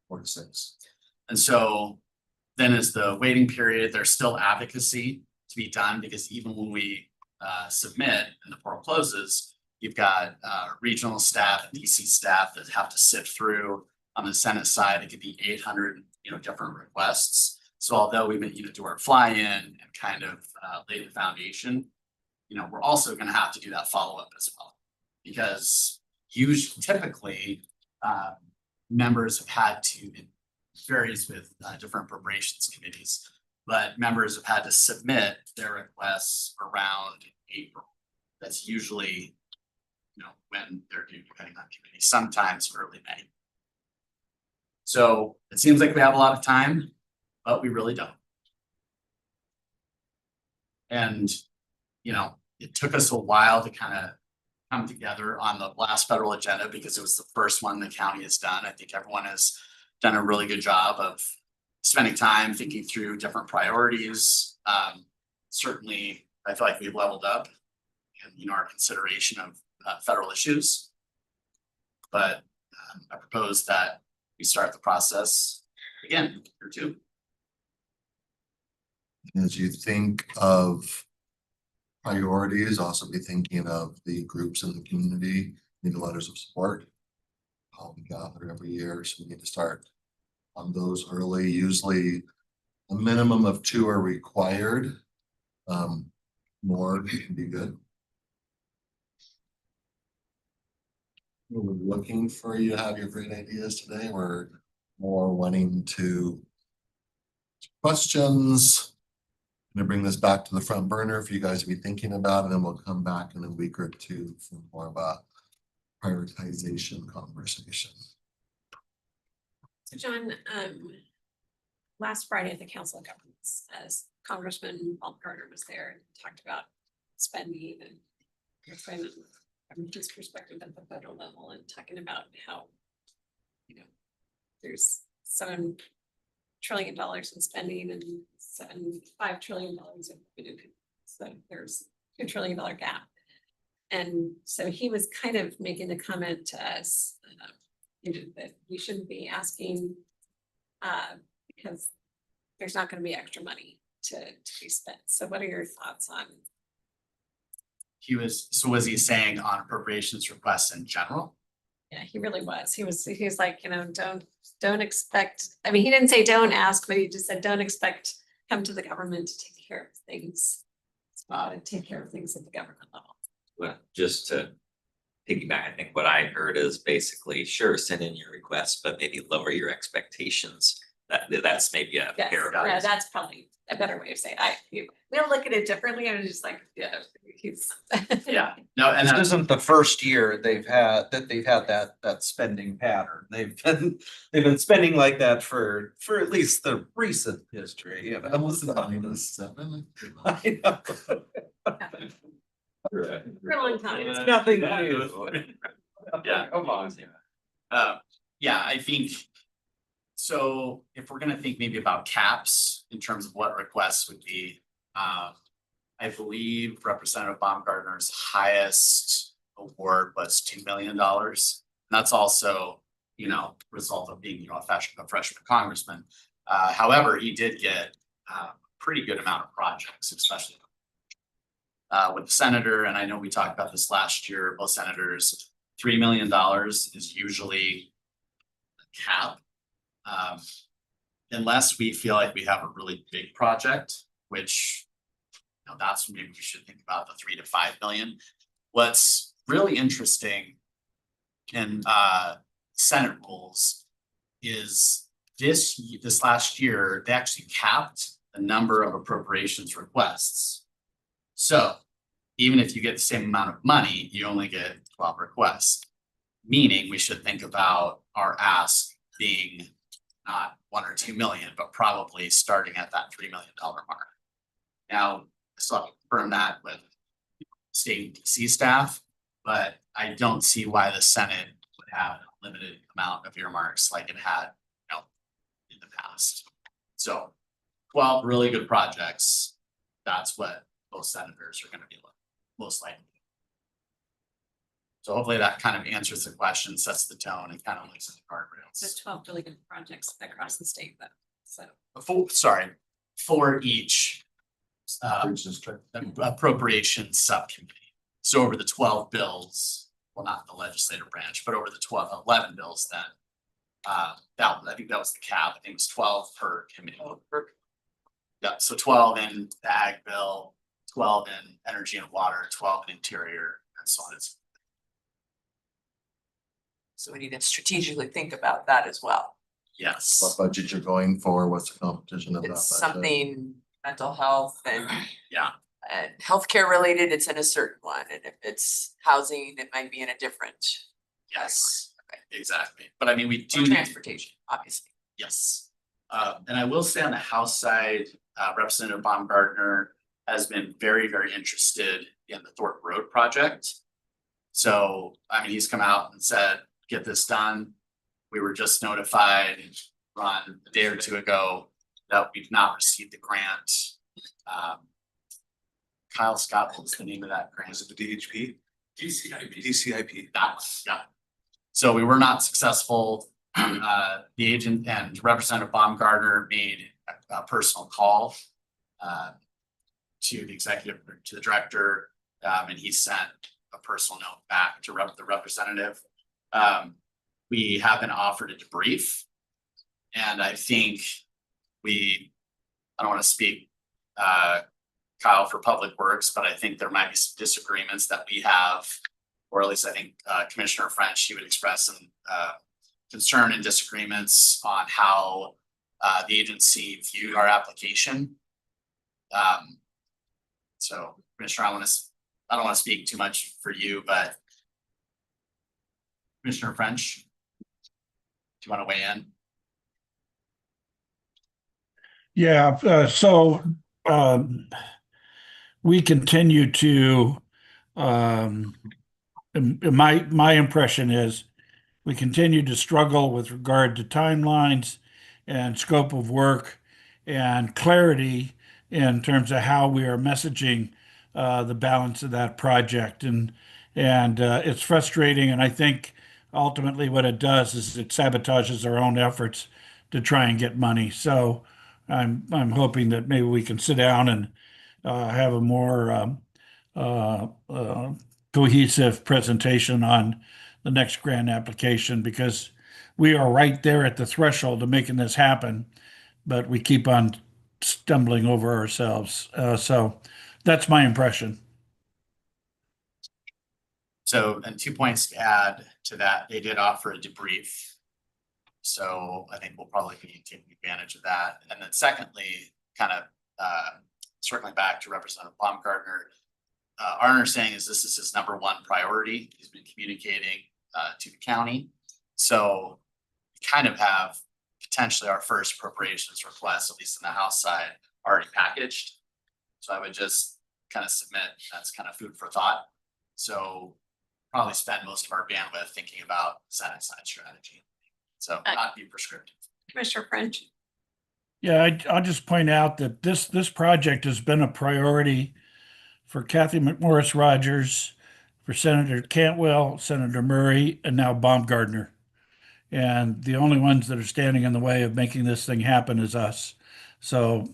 Speaker 10: 4 to 6.
Speaker 11: And so then as the waiting period, there's still advocacy to be done because even when we submit and the portal closes, you've got regional staff and DC staff that have to sift through. On the Senate side, it could be 800, you know, different requests. So although we may, you know, do our fly-in and kind of lay the foundation, you know, we're also gonna have to do that follow-up as well. Because typically, members have had to, it varies with different appropriations committees, but members have had to submit their requests around April. That's usually, you know, when they're due, depending on committee, sometimes early May. So it seems like we have a lot of time, but we really don't. And, you know, it took us a while to kind of come together on the last federal agenda because it was the first one the county has done. I think everyone has done a really good job of spending time thinking through different priorities. Certainly, I feel like we've leveled up in, you know, our consideration of federal issues. But I propose that we start the process again or two.
Speaker 10: As you think of priorities, also be thinking of the groups in the community, need letters of support. We gather every year, so we need to start on those early. Usually a minimum of 2 are required. More can be good. We're looking for you to have your great ideas today. We're more wanting to questions. I'm gonna bring this back to the front burner for you guys to be thinking about, and then we'll come back in a week or two for more of a prioritization conversation.
Speaker 1: So John, last Friday at the Council of Governments, as Congressman Baumgartner was there and talked about spending and from his perspective at the federal level and talking about how, you know, there's $7 trillion in spending and $5 trillion of revenue. So there's $2 trillion gap. And so he was kind of making the comment to us, you know, that we shouldn't be asking because there's not going to be extra money to be spent. So what are your thoughts on?
Speaker 11: So was he saying on appropriations requests in general?
Speaker 1: Yeah, he really was. He was like, you know, don't expect, I mean, he didn't say don't ask, but he just said, don't expect, come to the government to take care of things. To take care of things at the government level.
Speaker 4: Well, just to piggyback, I think what I heard is basically, sure, send in your request, but maybe lower your expectations. That's maybe a
Speaker 1: Yes,
Speaker 4: fair.
Speaker 1: yeah, that's probably a better way of saying it. We'll look at it differently. I was just like, yeah, he's.
Speaker 11: Yeah, no, and
Speaker 8: This isn't the first year they've had that spending pattern. They've been spending like that for at least the recent history, you know.
Speaker 10: -7.
Speaker 8: I know.
Speaker 1: For a long time.
Speaker 8: It's nothing new.
Speaker 11: Yeah.
Speaker 8: Come on.
Speaker 11: yeah, I think. So if we're gonna think maybe about caps in terms of what requests would be, I believe Representative Baumgartner's highest award was $2 million. And that's also, you know, result of being, you know, a freshman congressman. However, he did get a pretty good amount of projects, especially with the senator, and I know we talked about this last year, both senators, $3 million is usually a cap. Unless we feel like we have a really big project, which, you know, that's maybe we should think about the 3 to 5 million. What's really interesting in Senate rules is this last year, they actually capped the number of appropriations requests. So even if you get the same amount of money, you only get 12 requests, meaning we should think about our ask being not 1 or 2 million, but probably starting at that $3 million mark. Now, I still have to confirm that with state and DC staff, but I don't see why the Senate would have a limited amount of earmarks like it had, you know, in the past. So 12 really good projects, that's what both senators are gonna be most likely. So hopefully that kind of answers the question, sets the tone, and kind of looks at the guardrails.
Speaker 1: There's 12 really good projects across the state though, so.
Speaker 11: For each
Speaker 10: Bridge district.
Speaker 11: appropriation subcommittee. So over the 12 bills, well, not the legislative branch, but over the 11 bills then. I think that was the cap. I think it was 12 per committee. Yeah, so 12 in the ag bill, 12 in energy and water, 12 in interior, and so on. It's
Speaker 5: So we need to strategically think about that as well.
Speaker 11: yes.
Speaker 10: What budget you're going for, what's the competition of that budget?
Speaker 5: It's something mental health and
Speaker 11: Yeah.
Speaker 5: and healthcare related, it's in a certain one, and if it's housing, it might be in a different.
Speaker 11: Yes, exactly. But I mean, we
Speaker 5: Or
Speaker 11: do.
Speaker 5: transportation, obviously.
Speaker 11: Yes. And I will say on the House side, Representative Baumgartner has been very, very interested in the Thorpe Road project. So, I mean, he's come out and said, get this done. We were just notified, Ron, a day or two ago, that we've not received the grant. Kyle Scott, what's the name of that grant?
Speaker 7: Is it the DHP?
Speaker 2: DCIP.
Speaker 7: DCIP.
Speaker 11: That one, yeah. So we were not successful. The agent and Representative Baumgartner made a personal call to the executive, to the director, and he sent a personal note back to the representative. We have been offered a debrief. And I think I don't want to speak Kyle for Public Works, but I think there might be some disagreements that we have, or at least I think Commissioner French, she would express some concern and disagreements on how the agency viewed our application. So Commissioner, I don't want to speak too much for you, but Commissioner French, do you want to weigh in?
Speaker 12: Yeah, so we continue to my impression is we continue to struggle with regard to timelines and scope of work and clarity in terms of how we are messaging the balance of that project. And it's frustrating, and I think ultimately what it does is it sabotages our own efforts to try and get money. So I'm hoping that maybe we can sit down and have a more cohesive presentation on the next grant application, because we are right there at the threshold of making this happen, but we keep on stumbling over ourselves. So that's my impression.
Speaker 11: So, and 2 points to add to that, they did offer a debrief. So I think we'll probably be taking advantage of that. And then secondly, kind of circling back to Representative Baumgartner. Our understanding is this is his number one priority. He's been communicating to the county. So we kind of have potentially our first appropriations request, at least on the House side, already packaged. So I would just kind of submit, that's kind of food for thought. So probably spend most of our bandwidth thinking about Senate side strategy. So not be prescriptive.
Speaker 1: Commissioner French.
Speaker 12: Yeah, I'll just point out that this project has been a priority for Kathy McMorris Rogers, for Senator Cantwell, Senator Murray, and now Baumgartner. And the only ones that are standing in the way of making this thing happen is us. So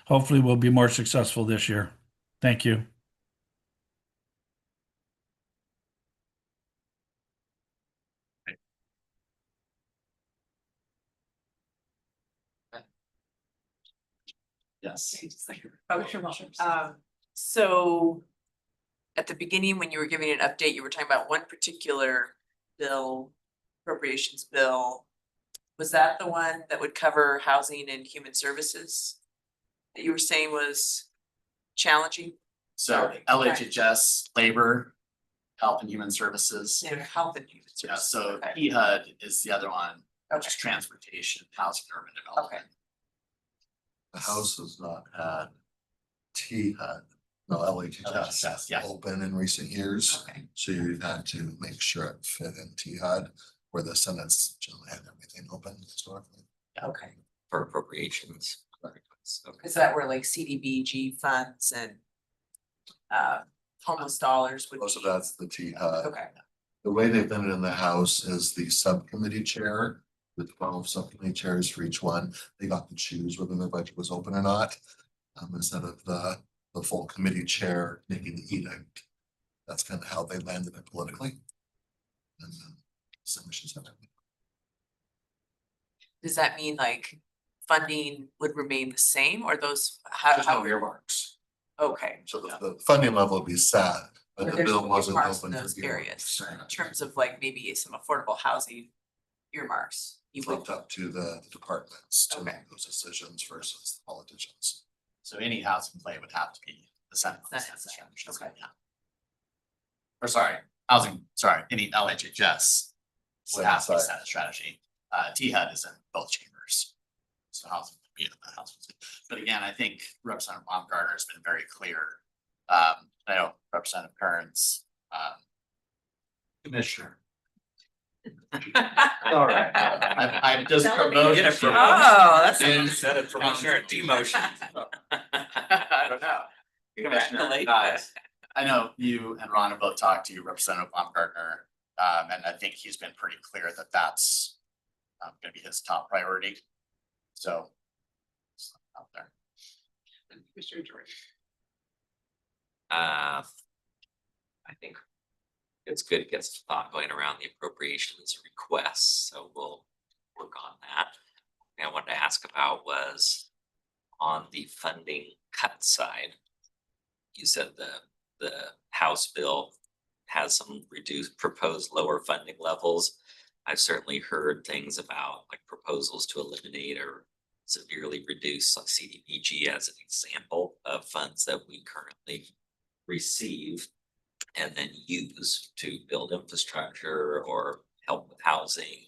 Speaker 12: hopefully we'll be more successful this year. Thank you.
Speaker 11: Yes.
Speaker 5: So at the beginning, when you were giving an update, you were talking about one particular bill, appropriations bill. Was that the one that would cover housing and human services? That you were saying was challenging?
Speaker 11: So LHHS, labor, health and human services.
Speaker 5: Yeah, health and human
Speaker 11: Yeah,
Speaker 5: services.
Speaker 11: so
Speaker 5: Okay.
Speaker 11: EHUD is the other one, which
Speaker 5: Okay.
Speaker 11: is transportation, housing, urban development.
Speaker 10: The House has not had THUD, no
Speaker 11: LHHS,
Speaker 10: LHHS
Speaker 11: yeah.
Speaker 10: open in recent years.
Speaker 5: Okay.
Speaker 10: So you've had to make sure it fit in THUD, where the Senate's generally had everything open historically.
Speaker 5: Okay.
Speaker 4: For appropriations. Okay.
Speaker 5: Is that where like CDBG funds and homeless dollars would
Speaker 10: Most of
Speaker 5: be?
Speaker 10: that's the THUD.
Speaker 5: Okay,
Speaker 10: The way they've done it in the House is the subcommittee chair, the 12 subcommittee chairs for each one, they got to choose whether their budget was open or not. Instead of the full committee chair making the edict. That's kind of how they landed it politically. And submissions have it.
Speaker 5: does that mean like funding would remain the same or those,
Speaker 10: There's
Speaker 5: how?
Speaker 10: no earmarks.
Speaker 5: Okay.
Speaker 10: So the funding level would be set, but the
Speaker 5: there's
Speaker 10: bill
Speaker 5: no
Speaker 10: wasn't
Speaker 5: earmarks
Speaker 10: open
Speaker 5: in
Speaker 10: for
Speaker 5: those
Speaker 10: earmarks.
Speaker 5: areas, in terms of like maybe some affordable housing earmarks. You
Speaker 10: It's
Speaker 5: would,
Speaker 10: left up to the departments to
Speaker 5: Okay.
Speaker 10: make those decisions versus the politicians.
Speaker 11: So any housing play would have to be the Senate.
Speaker 5: Senate side, okay.
Speaker 11: Yeah. Or sorry, any LHHS would have to be Senate strategy. THUD is in both chambers. So housing would be in the House. But again, I think Representative Baumgartner has been very clear. I know Representative Kearns, Commissioner. All right, I've just promoted.
Speaker 5: Oh, that's.
Speaker 11: Instead of
Speaker 4: Promotion or demotion.
Speaker 11: I don't know. Commissioner, I know you and Ron have both talked to Representative Baumgartner, and I think he's been pretty clear that that's gonna be his top priority. So. Out there.
Speaker 1: Commissioner Jordan.
Speaker 4: I think it's good to get some thought going around the appropriations requests, so we'll work on that. And I wanted to ask about was on the funding cut side. You said the House bill has some reduced proposed lower funding levels. I've certainly heard things about like proposals to eliminate or severely reduce like CDBG as an example of funds that we currently receive and then use to build infrastructure or help with housing,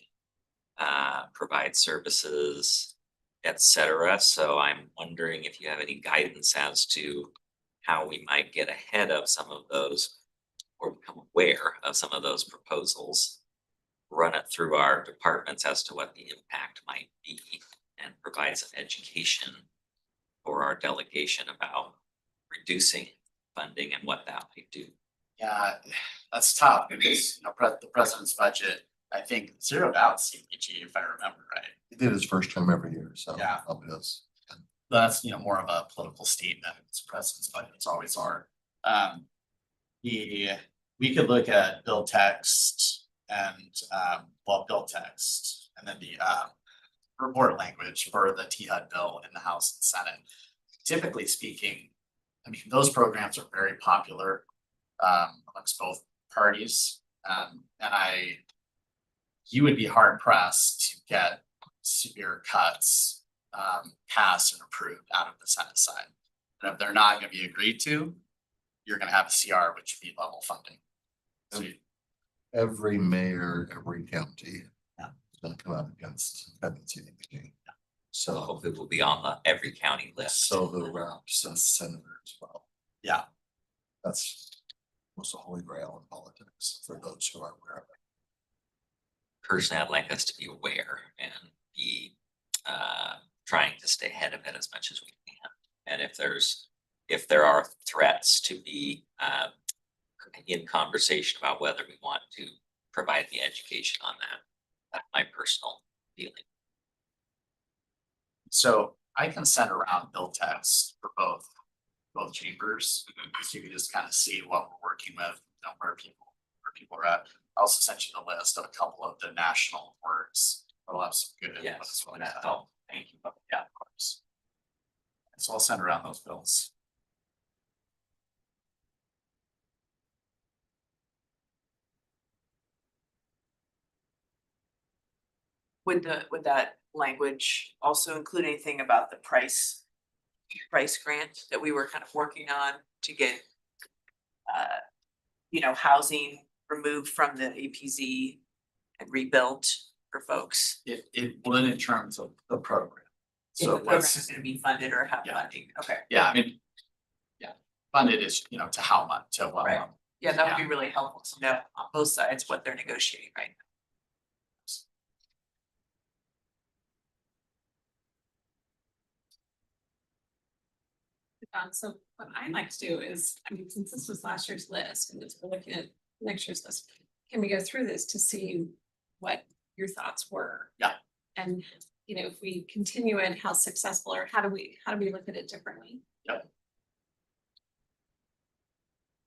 Speaker 4: provide services, etc. So I'm wondering if you have any guidance as to how we might get ahead of some of those or become aware of some of those proposals, run it through our departments as to what the impact might be and provide some education for our delegation about reducing funding and what that might do.
Speaker 11: Yeah, that's tough because, the president's budget, I think zeroed out CDBG, if I remember right.
Speaker 10: He did his first term every year, so.
Speaker 11: Yeah.
Speaker 10: Hope it is.
Speaker 11: That's, more of a political statement. It's the president's budget, it's always are. We could look at bill text and, bill text and then the, report language for the THUD bill in the House and Senate. Typically speaking, those programs are very popular amongst both parties. You would be hard pressed to get severe cuts passed and approved out of the Senate side. And if they're not gonna be agreed to, you're gonna have a CR, which would be level funding. So
Speaker 10: Every mayor, every county.
Speaker 11: Yeah.
Speaker 10: Is gonna come out against CDBG.
Speaker 4: So
Speaker 10: So,
Speaker 4: hopefully we'll be on the every county list.
Speaker 10: so the reps and senators as well.
Speaker 11: Yeah.
Speaker 10: That's almost a holy grail in politics for those who are aware of it.
Speaker 4: Personally, I'd like us to be aware and be trying to stay ahead of it as much as we can. And if there are threats to be in conversation about whether we want to provide the education on that. That's my personal feeling.
Speaker 11: So I can send around bill text for both chambers, so you can just kind of see what we're working with, where people are at. I also sent you the list of a couple of the national words. That'll have some good.
Speaker 4: Yes,
Speaker 11: inputs on
Speaker 4: that's
Speaker 11: that.
Speaker 4: all.
Speaker 11: Thank you. Yeah, of course. So I'll send around those bills.
Speaker 5: Would that language also include anything about the price grant that we were kind of working on to get housing removed from the APZ and rebuilt for folks?
Speaker 11: It would in terms of the program.
Speaker 5: If
Speaker 11: So
Speaker 5: the program
Speaker 11: what's,
Speaker 5: is gonna be funded or have
Speaker 11: Yeah.
Speaker 5: funding, okay.
Speaker 11: yeah, I mean, yeah, funded is, to how much, to what.
Speaker 5: Right. Yeah, that would
Speaker 11: Yeah.
Speaker 5: be really helpful to know on both sides what they're negotiating right now.
Speaker 1: So what I'd like to do is, I mean, since this was last year's list and we're looking at next year's list, can we go through this to see what your thoughts were?
Speaker 11: Yeah.
Speaker 1: And, if we continue it, how successful, or how do we look at it differently?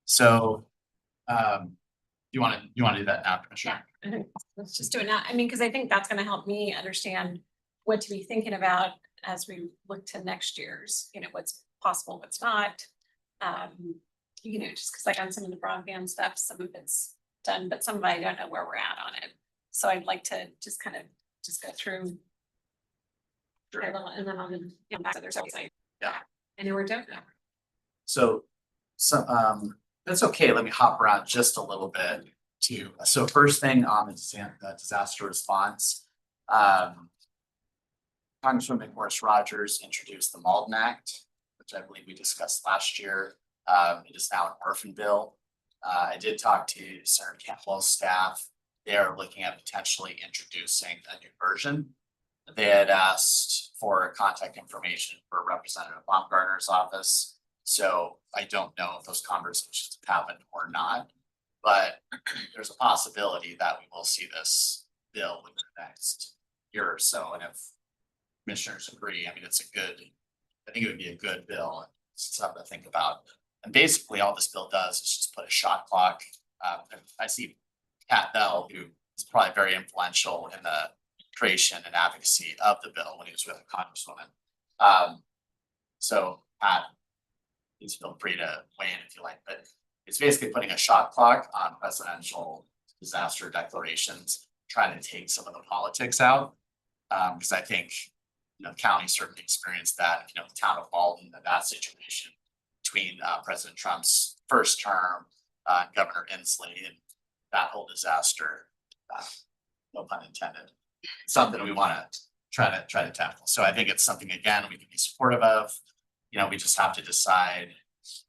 Speaker 11: So, you wanna do that now, Commissioner?
Speaker 1: I think let's just do it now. I mean, because I think that's gonna help me understand what to be thinking about as we look to next year's, what's possible, what's not. Just because like on some of the broadband stuff, some of it's done, but some of I don't know where we're at on it. So I'd like to just kind of go through. And then I'll get back to their website.
Speaker 11: Yeah.
Speaker 1: And then we're done now.
Speaker 11: So, that's okay, let me hop around just a little bit too. So first thing on the disaster response. Congresswoman Morris Rogers introduced the Malden Act, which I believe we discussed last year. It is now an orphan bill. I did talk to Senator Campbell's staff. They are looking at potentially introducing a new version. They had asked for contact information for Representative Baumgartner's office. So I don't know if those conversations have happened or not, but there's a possibility that we will see this bill within the next year or so. And if commissioners agree, I mean, I think it would be a good bill. It's something to think about. And basically all this bill does is just put a shot clock. I see Pat Bell, who is probably very influential in the creation and advocacy of the bill when he was with a congresswoman. So Pat, please feel free to weigh in if you like, but it's basically putting a shot clock on presidential disaster declarations, trying to take some of the politics out. Because I think, the county certainly experienced that, the town of Malden, that situation between President Trump's first term, Governor Inslee, and that whole disaster. No pun intended. Something we want to try to tackle. So I think it's something, again, we can be supportive of. We just have to decide,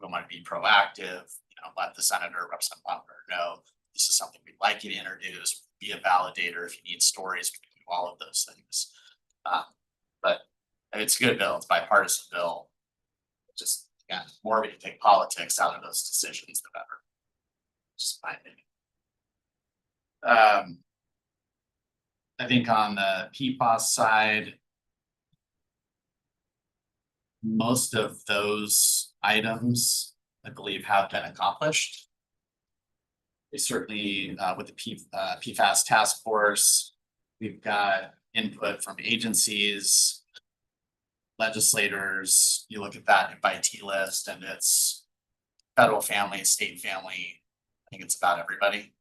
Speaker 11: we want to be proactive, let the senator, Representative Baumgartner know this is something we'd like you to introduce, be a validator. If you need stories, we can do all of those things. But it's a good bill, it's a bipartisan bill. Just, again, more we can take politics out of those decisions, the better. Just my opinion. I think on the PFAS side, most of those items, I believe, have been accomplished. They certainly, with the PFAS task force, we've got input from agencies, legislators. You look at that invitee list and it's federal family, state family, think it's about everybody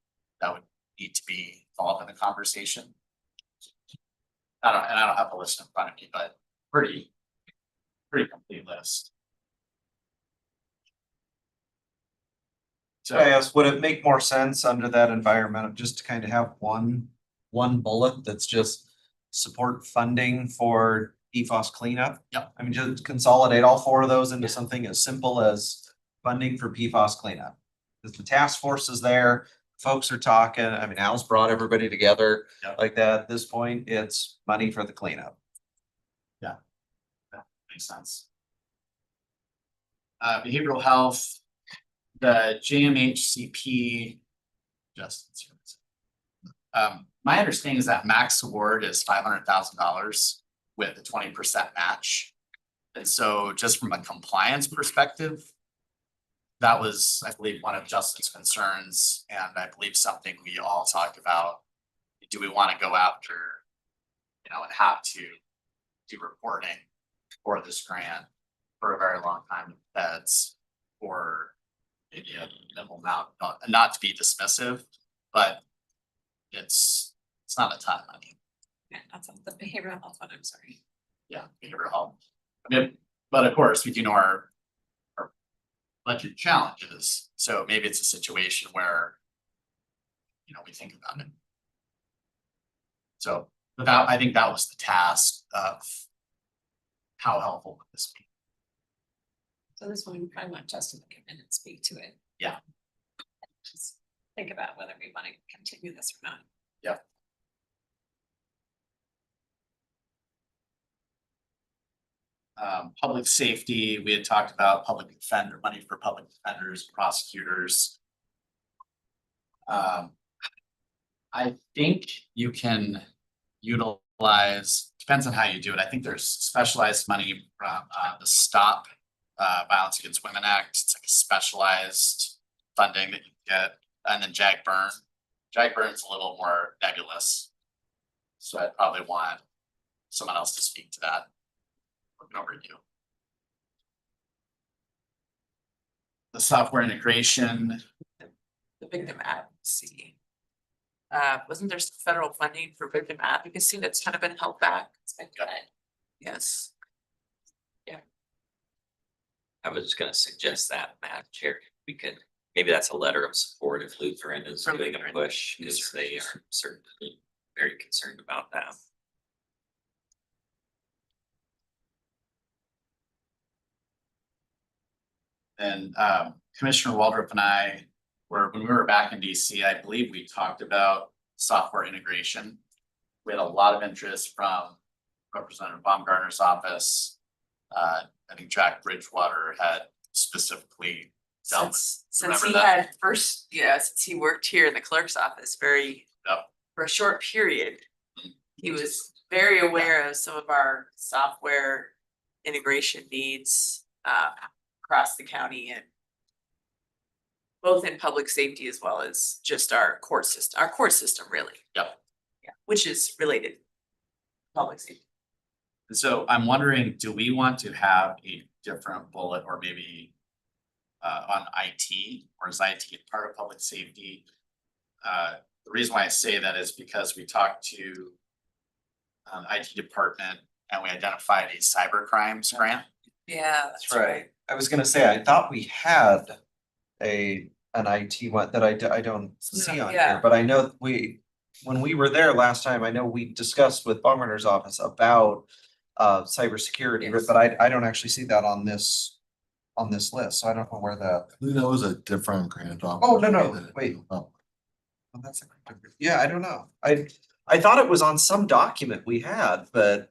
Speaker 11: that would need to be involved in the conversation. I don't have the list in front of me, but pretty complete list.
Speaker 8: So I asked, would it make more sense under that environment just to kind of have one bullet that's just support funding for PFAS cleanup?
Speaker 11: Yep.
Speaker 8: I mean, just consolidate all four of those into something as simple as funding for PFAS cleanup. Because the task force is there, folks are talking, I mean, Al's brought everybody together
Speaker 11: Yep.
Speaker 8: like that. At this point, it's money for the cleanup.
Speaker 11: Makes sense. Behavioral health, the JMHCP. Justin. My understanding is that max award is $500,000 with a 20% match. And so just from a compliance perspective, that was, I believe, one of Justin's concerns, and I believe something we all talked about. Do we want to go after, and have to do reporting for this grant for a very long time with feds or maybe a minimal amount, not to be dismissive, but it's not a ton of money.
Speaker 1: Yeah, that's the behavioral health one, I'm sorry.
Speaker 11: Yeah, behavioral health. I mean, but of course, we do know our budget challenges, so maybe it's a situation where we think about it. So, but that, I think that was the task of how helpful would this be?
Speaker 1: So this one, I want Justin to come in and speak to it.
Speaker 11: Yeah.
Speaker 1: Just think about whether we want to continue this or not.
Speaker 11: Public safety, we had talked about public defender, money for public defenders, prosecutors. I think you can utilize, depends on how you do it. I think there's specialized money from the Stop Violence Against Women Act. It's like a specialized funding that you get, and then JAG Burn. JAG Burn's a little more nebulous. So I'd probably want someone else to speak to that. Looking over at you. The software integration.
Speaker 5: The victim advocacy. Wasn't there some federal funding for victim advocacy that's kind of been held back?
Speaker 1: It's been good.
Speaker 5: Yes.
Speaker 4: I was just gonna suggest that, Madam Chair, we could, maybe that's a letter of support if Lutheran is
Speaker 5: From
Speaker 4: doing a
Speaker 5: Lutheran.
Speaker 4: push, because they are certainly very concerned about that.
Speaker 11: And Commissioner Waldrop and I when we were back in DC, I believe we talked about software integration. We had a lot of interest from Representative Baumgartner's office. I think Jack Bridgewater had specifically dealt with.
Speaker 5: Since
Speaker 11: Remember
Speaker 5: he
Speaker 11: that?
Speaker 5: had first, since he worked here in the clerk's office for a short period. He was very aware of some of our software integration needs across the county and both in public safety as well as just our court system really.
Speaker 11: Yep.
Speaker 5: Yeah, which is related to public safety.
Speaker 11: And so I'm wondering, do we want to have a different bullet or maybe on IT, or is IT part of public safety? The reason why I say that is because we talked to IT department and we identified a cyber crimes grant.
Speaker 5: Yeah, that's right.
Speaker 8: I was gonna say, I thought we had an IT one that I don't see on
Speaker 5: Yeah.
Speaker 8: here, but I know when we were there last time, I know we discussed with Baumgartner's office about cybersecurity,
Speaker 5: Yes.
Speaker 8: but I don't actually see that on this list, so I don't know where that.
Speaker 10: I think that was a different grant.
Speaker 8: Oh, no, wait.
Speaker 10: Oh.
Speaker 8: Oh, that's yeah, I don't know. I thought it was on some document we had, but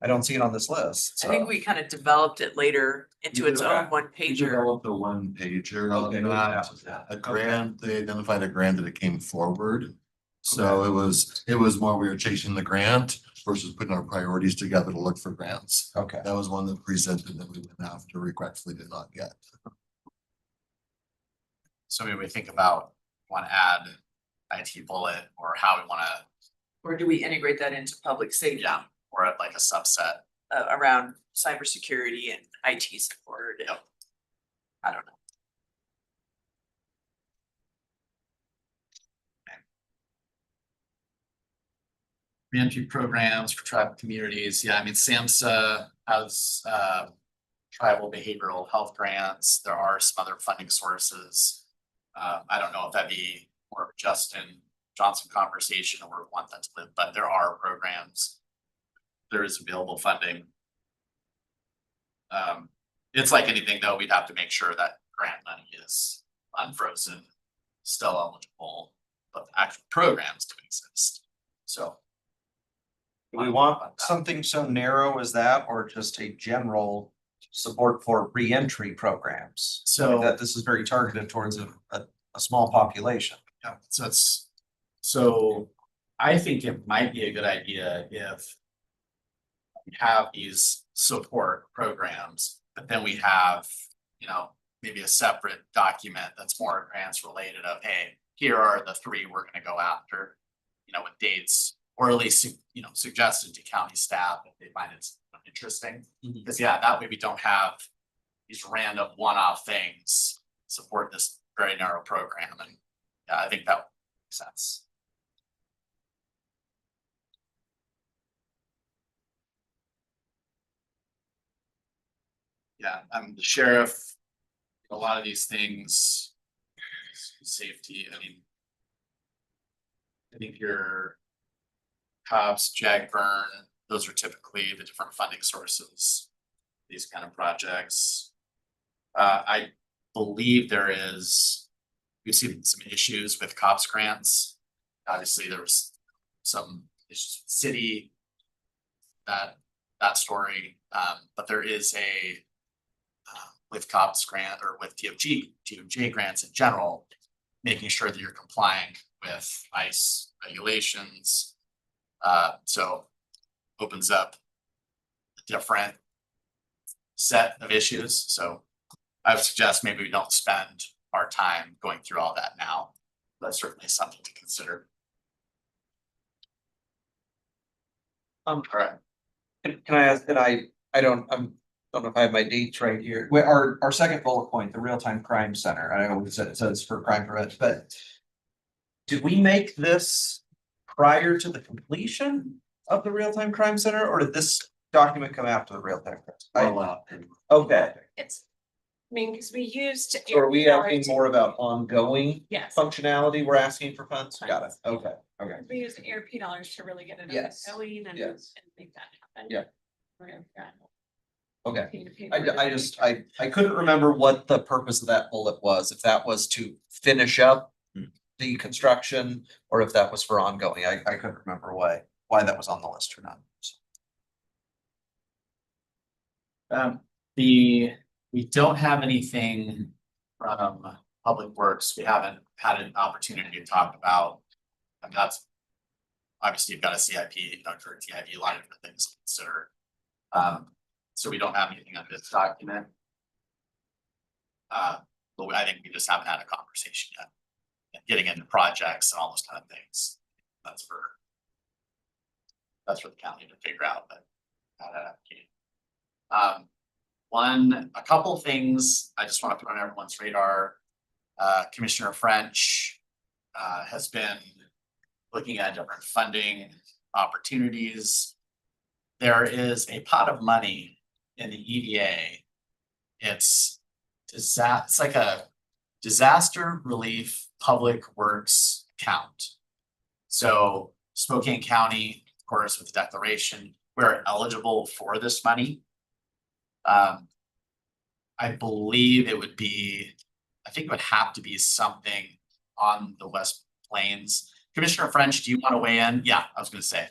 Speaker 8: I don't see it on this list.
Speaker 5: I think we kind of developed it later into
Speaker 10: You
Speaker 5: its
Speaker 10: did,
Speaker 5: own
Speaker 10: okay.
Speaker 5: one
Speaker 10: We
Speaker 5: pager.
Speaker 10: developed a one pager.
Speaker 8: Okay,
Speaker 10: A grant, they identified a grant that it came forward. So it was more we were chasing the grant versus putting our priorities together to look for grants.
Speaker 8: Okay.
Speaker 10: That was one that presented that we went after, regretfully did not get.
Speaker 11: So maybe we think about want to add IT bullet or how we want to,
Speaker 5: Or do we integrate that into public safety?
Speaker 11: or like a subset.
Speaker 5: Around cybersecurity and IT support?
Speaker 11: Yep.
Speaker 5: I don't know.
Speaker 11: reentry programs for tribal communities. Yeah, I mean, SAMHSA has tribal behavioral health grants. There are some other funding sources. I don't know if that'd be more of a Justin Johnson conversation or one that's, but there are programs. There is available funding. It's like anything though, we'd have to make sure that grant money is unfrozen, still eligible, but the actual programs do exist. So.
Speaker 8: Do we want something so narrow as that, or just a general support for reentry programs?
Speaker 11: So-
Speaker 8: That this is very targeted towards a small population.
Speaker 11: Yeah, so I think it might be a good idea if we have these support programs, but then we have, you know, maybe a separate document that's more grants related of, hey, here are the 3 we're gonna go after, you know, with dates, or at least, you know, suggested to county staff if they find it interesting. Because yeah, that way we don't have these random one-off things support this very narrow program, and yeah, I think that makes sense. Yeah, the sheriff, a lot of these things, safety, I mean. I think your cops, JAG-Burn, those are typically the different funding sources, these kind of projects. I believe we've seen some issues with cops grants. Obviously, there was some issues with the city, that story, but there is with cops grant or with TOJ grants in general, making sure that you're complying with ICE regulations. So opens up a different set of issues. So I would suggest maybe we don't spend our time going through all that now. That's certainly something to consider. Correct.
Speaker 8: Can I ask, and I don't know if I have my dates right here. Our second bullet point, the real-time crime center, I always said it says for crime prevention, but. Did we make this prior to the completion of the real-time crime center, or did this document come after the real-time? Okay,
Speaker 1: It's, I mean, because we used.
Speaker 8: so are we asking more about ongoing
Speaker 1: Yes,
Speaker 8: functionality? We're asking for funds? Got it, okay.
Speaker 1: we used ARP dollars to really get it
Speaker 8: Yes.
Speaker 1: going and
Speaker 8: Yes.
Speaker 1: make that happen.
Speaker 8: Yeah. Okay.
Speaker 1: Okay.
Speaker 8: I couldn't remember what the purpose of that bullet was, if that was to finish up the construction, or if that was for ongoing. I couldn't remember why that was on the list or not.
Speaker 11: We don't have anything from Public Works. We haven't had an opportunity to talk about. And that's obviously you've got a CIP, you know, for TIV, a lot of different things to consider. So we don't have anything on this document. But I think we just haven't had a conversation yet. Getting into projects and all those kind of things. That's for the county to figure out, but. A couple things I just want to put on everyone's radar. Commissioner French has been looking at different funding opportunities. There is a pot of money in the EDA. It's like a disaster relief public works account. So Spokane County, of course, with the declaration, we're eligible for this money. I believe it would be, I think it would have to be something on the West Plains. Commissioner French, do you want to weigh in? Yeah, I was gonna say.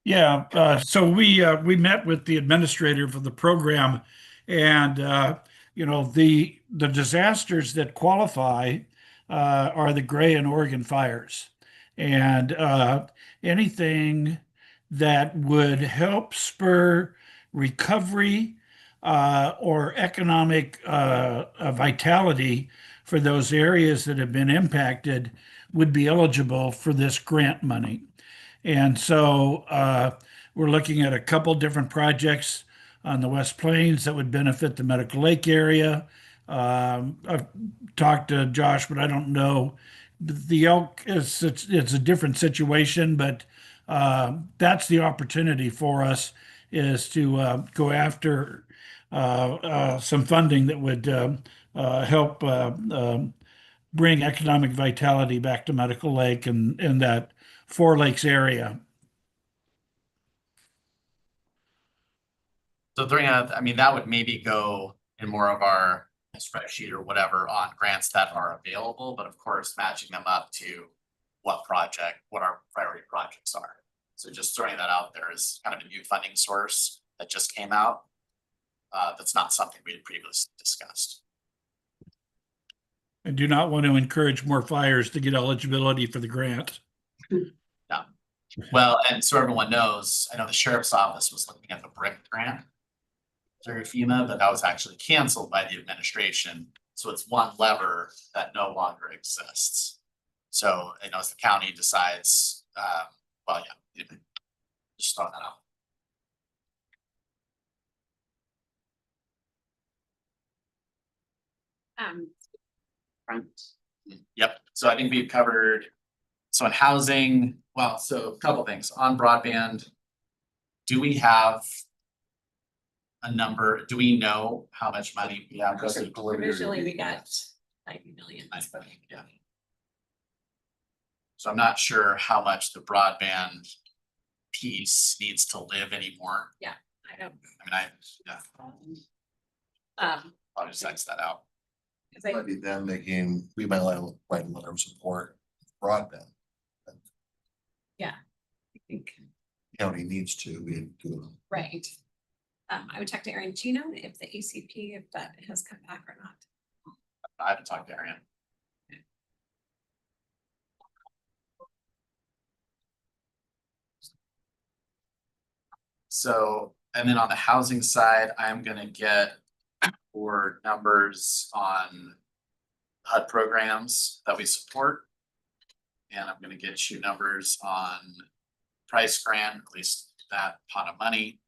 Speaker 12: Yeah, so we met with the administrator for the program, and you know, the disasters that qualify are the Gray and Oregon fires, and anything that would help spur recovery or economic vitality for those areas that have been impacted would be eligible for this grant money. And so we're looking at a couple different projects on the West Plains that would benefit the Medical Lake area. I've talked to Josh, but I don't know. The elk it's a different situation, but that's the opportunity for us, is to go after some funding that would help bring economic vitality back to Medical Lake and in that Four Lakes area.
Speaker 11: So throwing out, I mean, that would maybe go in more of our spreadsheet or whatever on grants that are available, but of course, matching them up to what our priority projects are. So just throwing that out there is kind of a new funding source that just came out. That's not something we had previously discussed.
Speaker 12: I do not want to encourage more fires to get eligibility for the grant.
Speaker 11: No. Well, and so everyone knows, I know the sheriff's office was looking at the BRIC grant through FEMA, but that was actually canceled by the administration. So it's one lever that no longer exists. So, you know, as the county decides, well, yeah, just throwing that out.
Speaker 1: Front.
Speaker 11: Yep, so I think we've covered, so in housing, well, so a couple things, on broadband. Do we have a number, do we know how much money we have?
Speaker 1: Originally, we got 90 million.
Speaker 11: Yeah. So I'm not sure how much the broadband piece needs to live anymore.
Speaker 1: I don't.
Speaker 11: I mean, I'll just X that out.
Speaker 1: Cause I,
Speaker 10: Maybe then we might like write a letter of support broadband.
Speaker 1: I think,
Speaker 10: County needs to, we do.
Speaker 1: right. I would talk to Erin. Do you know if the ACP, if that has come back or not?
Speaker 11: I haven't talked to Arian. So, and then on the housing side, I'm gonna get for numbers on HUD programs that we support. And I'm gonna get you numbers on price grant, at least that pot of money.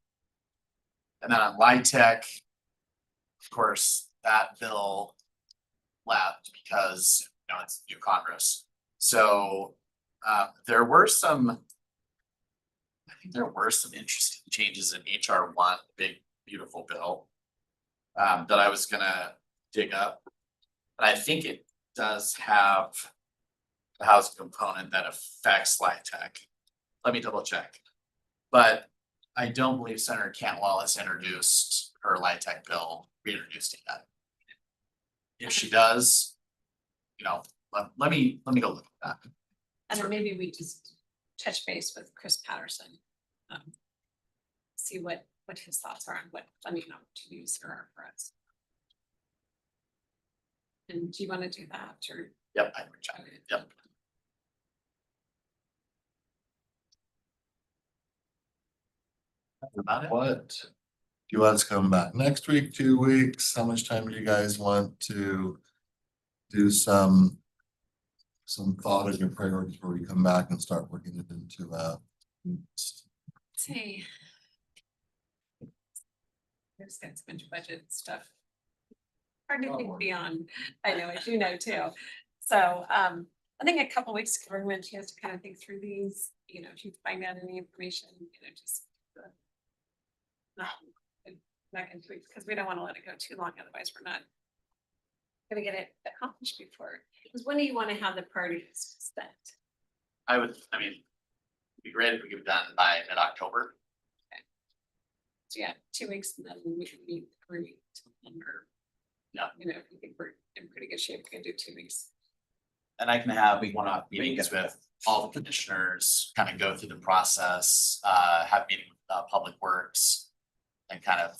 Speaker 11: And then on LIHTC, of course, that bill left because, you know, it's new Congress. So there were some, I think there were some interesting changes in HR 1, big beautiful bill, that I was gonna dig up. But I think it does have the housing component that affects LIHTC. Let me double check. But I don't believe Senator Cantwell has introduced her LIHTC bill, reintroduced it yet. If she does, you know, let me go look at that.
Speaker 1: And then maybe we just touch base with Chris Patterson. See what his thoughts are on what funding opportunities there are for us. And do you want to do that or?
Speaker 11: Yep, I reach out. Yep. About it.
Speaker 10: What? Do you want us to come back next week, 2 weeks? How much time do you guys want to do some thought of your priorities before we come back and start working it into
Speaker 1: Say. There's got so much budget stuff. Hard to think beyond, I know, I do know too. So, I think a couple weeks, give everyone a chance to kind of think through these, you know, if you find out any information, you know, just. Back into it, because we don't want to let it go too long, otherwise we're not. Gonna get it accomplished before, because when do you want to have the parties set?
Speaker 11: I mean, it'd be great if we get it done by mid-October.
Speaker 1: So yeah, 2 weeks and then we can meet early September.
Speaker 11: Yeah.
Speaker 1: You know, if you think we're in pretty good shape, we can do 2 weeks.
Speaker 11: And I can have one-off meetings with all the commissioners, kind of go through the process, have meeting with Public Works. And kind of,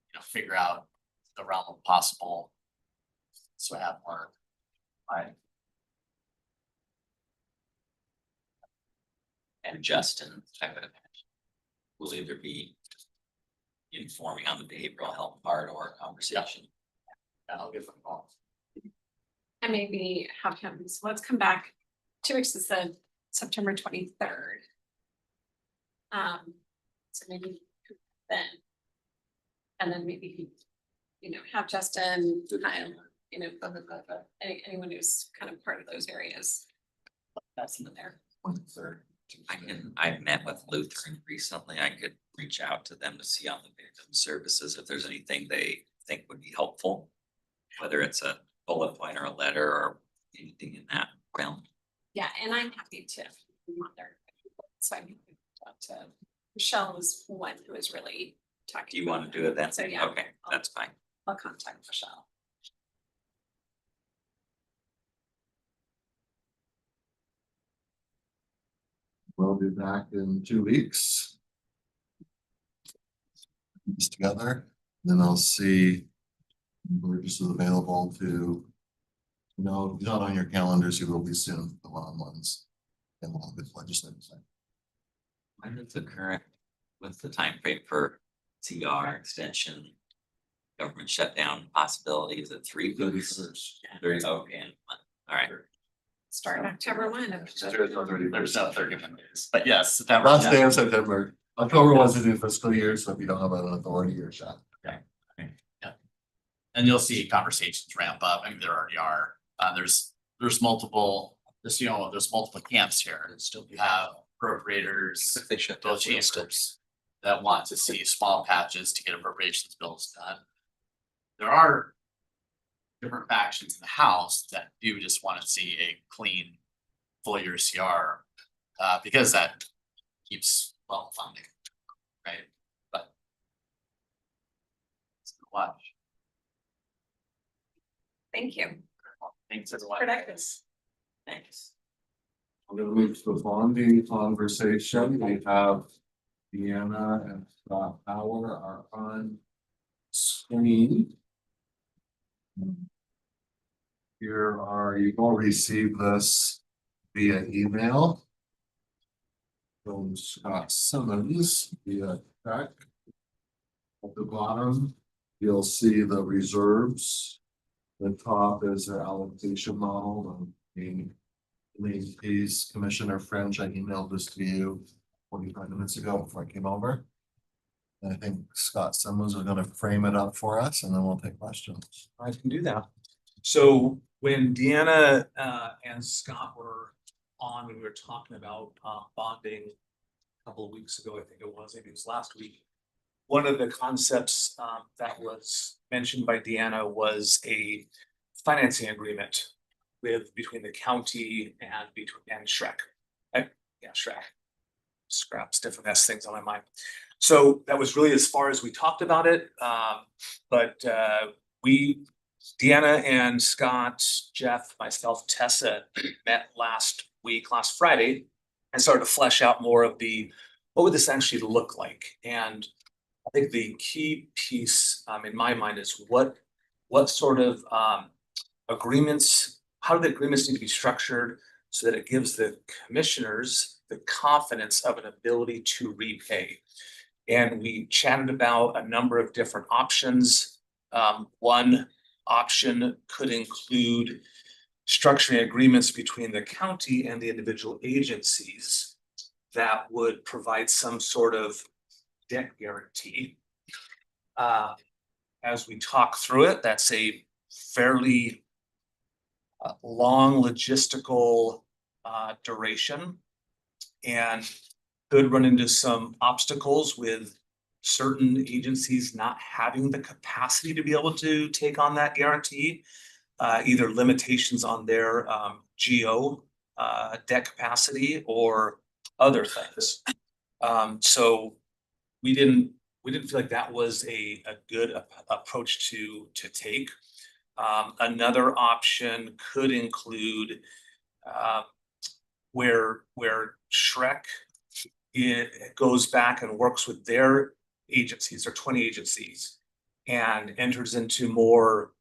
Speaker 11: you know, figure out the realm of possible. So I have more.
Speaker 4: And Justin, I would imagine, will either be informing on the behavioral health part or a conversation.
Speaker 11: And I'll give them a call.
Speaker 1: And maybe have him, so let's come back, 2 weeks is the September 23rd. So maybe then. And then maybe, you know, have Justin, Kyle, you know, anyone who's kind of part of those areas. That's in there.
Speaker 10: 23rd.
Speaker 4: I've met with Lutheran recently. I could reach out to them to see on the victim services if there's anything they think would be helpful. Whether it's a bullet point or a letter or anything in that realm.
Speaker 1: Yeah, and I'm happy to. Mother. So I'm Michelle was one who was really talking.
Speaker 4: Do you want to do it then?
Speaker 1: So, yeah.
Speaker 4: Okay, that's fine.
Speaker 1: I'll contact Michelle.
Speaker 10: We'll be back in 2 weeks. This together, then I'll see. Burgess is available to. Not on your calendars, he will be soon, the one-on-ones. And along with legislative side.
Speaker 4: When is the current, what's the time frame for CR extension? Government shutdown possibility, is it 3 weeks? 30, okay, all right.
Speaker 1: Start October 1.
Speaker 11: There's no 31 days, but yes, September.
Speaker 10: Last day of September, October was a new fiscal year, so if you don't have an authority, you're shot.
Speaker 11: And you'll see conversations ramp up. I mean, there already are. There's multiple, there's multiple camps here. And still you have appropriators,
Speaker 8: They shut
Speaker 11: both chambers that want to see small patches to get appropriations bills done. There are different factions in the House that do just want to see a clean full year CR, because that keeps well funding, right? But it's a watch.
Speaker 1: Thank you.
Speaker 11: Thanks everyone.
Speaker 1: Productive.
Speaker 4: Thanks.
Speaker 10: I'm gonna move to the bonding conversation. We have Deanna and Scott Power are on screen. You've all received this via email from Scott Simmons via check. At the bottom, you'll see the reserves. The top is their allocation model. The main piece, Commissioner French, I emailed this to you 45 minutes ago before I came over. And I think Scott Simmons is gonna frame it up for us and then we'll take questions.
Speaker 7: I can do that. So when Deanna and Scott were on, when we were talking about bonding a couple of weeks ago, I think it was, maybe it was last week. One of the concepts that was mentioned by Deanna was a financing agreement between the county and Shrek. Shrek. Scraps different S things on my mind. So that was really as far as we talked about it. But Deanna and Scott, Jeff, myself, Tessa met last Friday, and started to flesh out more of what would this actually look like? And I think the key piece in my mind is what sort of agreements, how do the agreements need to be structured so that it gives the commissioners the confidence of an ability to repay. And we chatted about a number of different options. One option could include structuring agreements between the county and the individual agencies that would provide some sort of debt guarantee. As we talk through it, that's a fairly long logistical duration and could run into some obstacles with certain agencies not having the capacity to be able to take on that guarantee, either limitations on their GO debt capacity or other things. So we didn't feel like that was a good approach to take. Another option could include where Shrek goes back and works with their agencies, or 20 agencies, and enters into more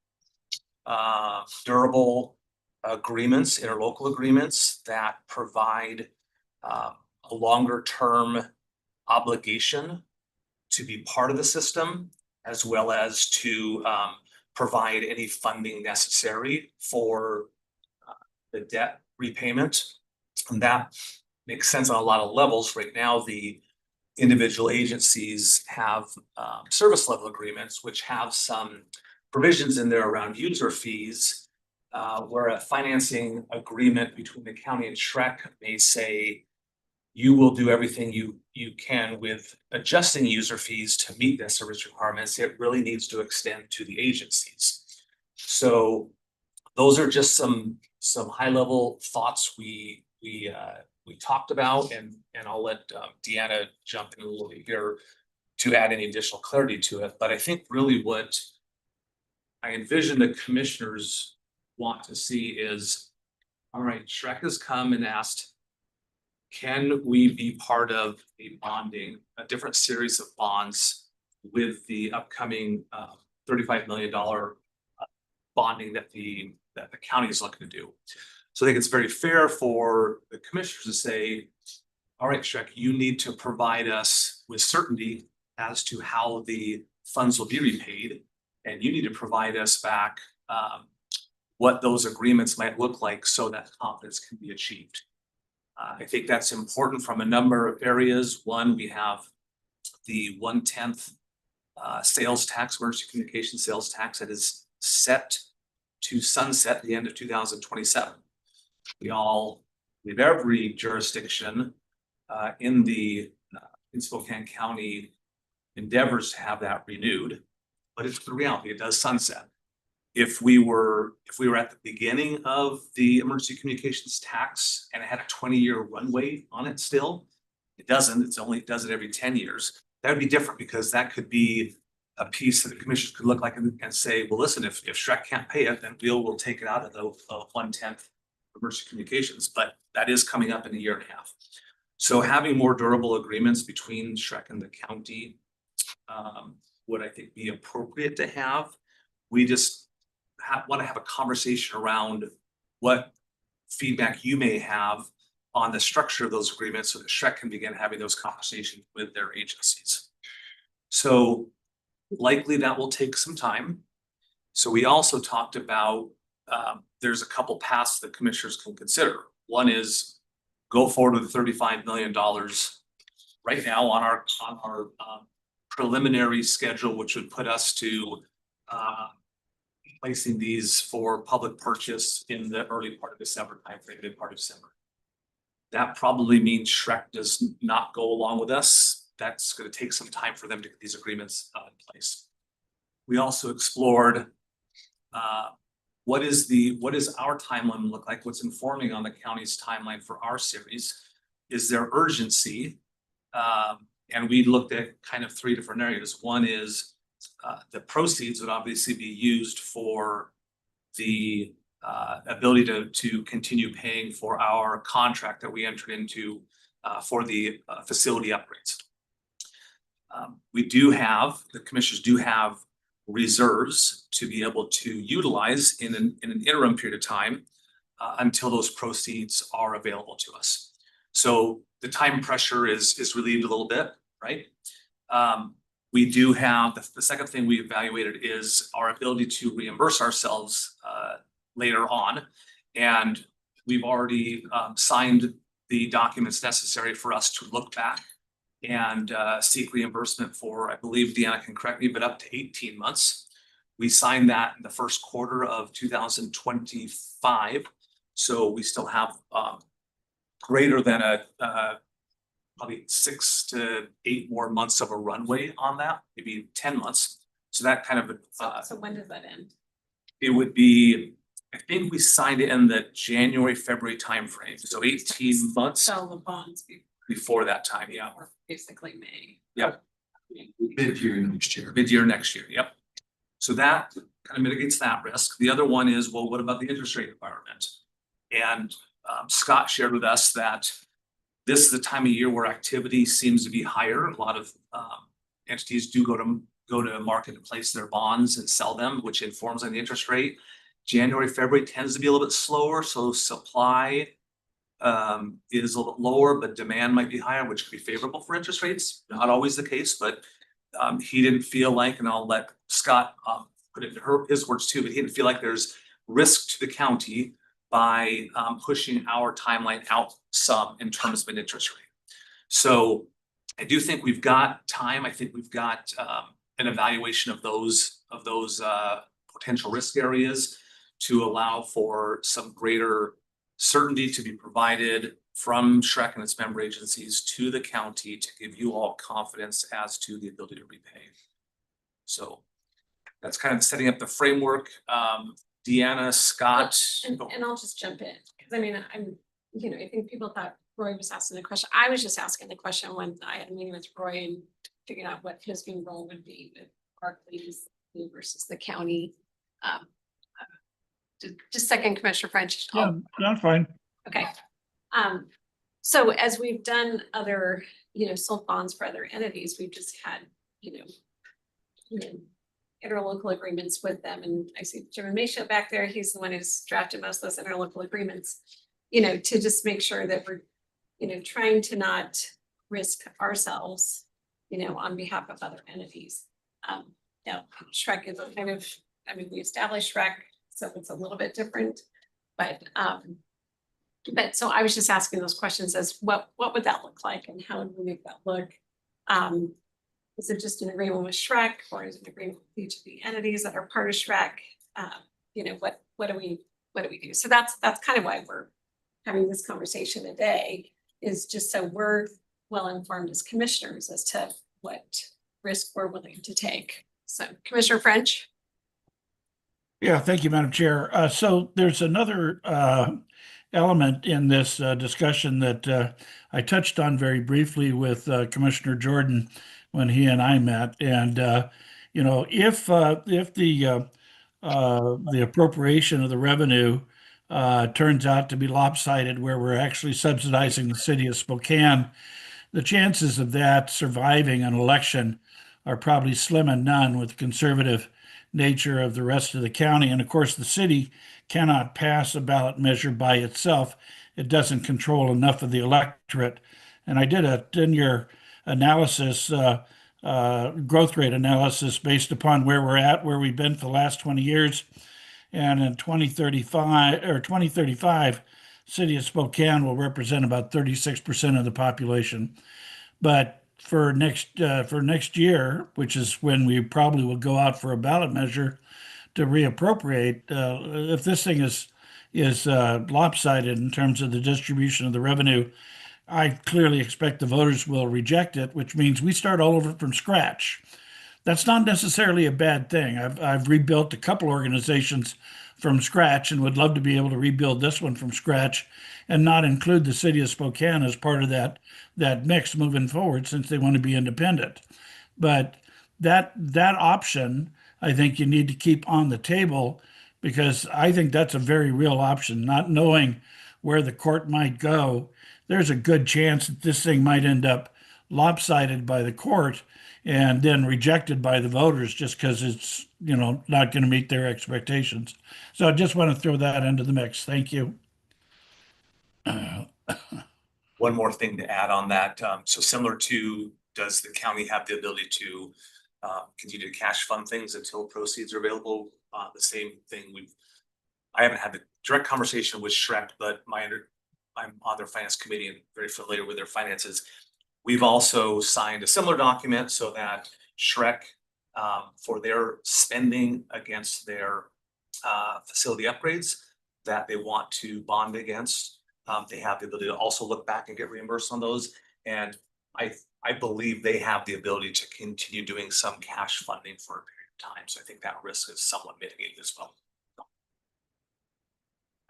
Speaker 7: durable agreements, interlocal agreements that provide a longer term obligation to be part of the system, as well as to provide any funding necessary for the debt repayment. And that makes sense on a lot of levels. Right now, the individual agencies have service level agreements, which have some provisions in there around user fees, where a financing agreement between the county and Shrek may say you will do everything you can with adjusting user fees to meet that service requirements. It really needs to extend to the agencies. So those are just some high level thoughts we talked about, and I'll let Deanna jump in a little bit here to add any additional clarity to it. But I think really what I envision the commissioners want to see is, all right, Shrek has come and asked, can we be part of a different series of bonds with the upcoming $35 million bonding that the county is looking to do? So I think it's very fair for the commissioners to say, all right, Shrek, you need to provide us with certainty as to how the funds will be repaid. And you need to provide us back what those agreements might look like so that confidence can be achieved. I think that's important from a number of areas. One, we have the 1/10 sales tax, emergency communication sales tax, that is set to sunset at the end of 2027. We have every jurisdiction in Spokane County endeavors to have that renewed, but it's the reality, it does sunset. If we were at the beginning of the emergency communications tax and it had a 20-year runway on it still, it doesn't, it does it every 10 years. That would be different, because that could be a piece that the commissioners could look like and say, well, listen, if Shrek can't pay it, then we'll take it out of the 1/10 emergency communications, but that is coming up in a year and a half. So having more durable agreements between Shrek and the county would, I think, be appropriate to have. We just want to have a conversation around what feedback you may have on the structure of those agreements so that Shrek can begin having those conversations with their agencies. So likely that will take some time. So we also talked about, there's a couple paths that commissioners can consider. One is go forward with $35 million right now on our preliminary schedule, which would put us to placing these for public purchase in the early part of December timeframe, mid part of December. That probably means Shrek does not go along with us. That's going to take some time for them to get these agreements in place. We also explored what is our timeline look like? What's informing on the county's timeline for our series? Is there urgency? And we looked at kind of three different areas. One is the proceeds would obviously be used for the ability to continue paying for our contract that we entered into for the facility upgrades. The commissioners do have reserves to be able to utilize in an interim period of time until those proceeds are available to us. So the time pressure is relieved a little bit, right? We do have, the second thing we evaluated is our ability to reimburse ourselves later on. And we've already signed the documents necessary for us to look back and seek reimbursement for, I believe Deanna can correct me, but up to 18 months. We signed that in the first quarter of 2025. So we still have greater than probably 6 to 8 more months of a runway on that, maybe 10 months. So that kind of
Speaker 1: So when does that end?
Speaker 7: it would be, I think we signed it in the January, February timeframe. So 18 months
Speaker 1: Sell the bonds
Speaker 7: before that time, yeah.
Speaker 1: before basically May.
Speaker 7: Yep.
Speaker 10: Mid-year next year.
Speaker 7: Mid-year next year, yep. So that kind of mitigates that risk. The other one is, well, what about the interest rate environment? And Scott shared with us that this is the time of year where activity seems to be higher. A lot of entities do go to market to place their bonds and sell them, which informs on the interest rate. January, February tends to be a little bit slower, so supply is a little bit lower, but demand might be higher, which could be favorable for interest rates. Not always the case, but he didn't feel like, and I'll let Scott put it in his words too, but he didn't feel like there's risk to the county by pushing our timeline out some in terms of an interest rate. So I do think we've got time. I think we've got an evaluation of those potential risk areas to allow for some greater certainty to be provided from Shrek and its member agencies to the county to give you all confidence as to the ability to repay. So that's kind of setting up the framework. Deanna, Scott.
Speaker 1: And I'll just jump in, because I mean, I think people thought Roy was asking the question. I was just asking the question when I had a meeting with Roy and figuring out what his new role would be with Barclays versus the county. Just second, Commissioner French.
Speaker 12: Yeah, that's fine.
Speaker 1: Okay. So as we've done other, sold bonds for other entities, we've just had, interlocal agreements with them. And I see Jim Masha back there. He's the one who's drafted most of those interlocal agreements, to just make sure that we're, trying to not risk ourselves, on behalf of other entities. Now, Shrek is a kind of, we established Shrek, so it's a little bit different, but so I was just asking those questions as what would that look like and how would we make that look? Is it just an agreement with Shrek, or is it an agreement with each of the entities that are part of Shrek? What do we do? So that's kind of why we're having this conversation today, is just so we're well informed as commissioners as to what risk we're willing to take. So Commissioner French.
Speaker 12: Yeah, thank you, Madam Chair. So there's another element in this discussion that I touched on very briefly with Commissioner Jordan when he and I met. And if the appropriation of the revenue turns out to be lopsided, where we're actually subsidizing the city of Spokane, the chances of that surviving an election are probably slim and none with the conservative nature of the rest of the county. And of course, the city cannot pass a ballot measure by itself. It doesn't control enough of the electorate. And I did a 10-year analysis, growth rate analysis based upon where we're at, where we've been for the last 20 years. And in 2035, city of Spokane will represent about 36% of the population. But for next year, which is when we probably will go out for a ballot measure to reappropriate, if this thing is lopsided in terms of the distribution of the revenue, I clearly expect the voters will reject it, which means we start all over from scratch. That's not necessarily a bad thing. I've rebuilt a couple organizations from scratch and would love to be able to rebuild this one from scratch and not include the city of Spokane as part of that mix moving forward, since they want to be independent. But that option, I think you need to keep on the table, because I think that's a very real option. Not knowing where the court might go, there's a good chance that this thing might end up lopsided by the court and then rejected by the voters just because it's, not going to meet their expectations. So I just want to throw that into the mix. Thank you.
Speaker 7: One more thing to add on that. So similar to, does the county have the ability to continue to cash fund things until proceeds are available? The same thing I haven't had the direct conversation with Shrek, but I'm on their finance committee and very familiar with their finances. We've also signed a similar document so that Shrek, for their spending against their facility upgrades that they want to bond against, they have the ability to also look back and get reimbursed on those. And I believe they have the ability to continue doing some cash funding for a period of time. So I think that risk is somewhat mitigated as well.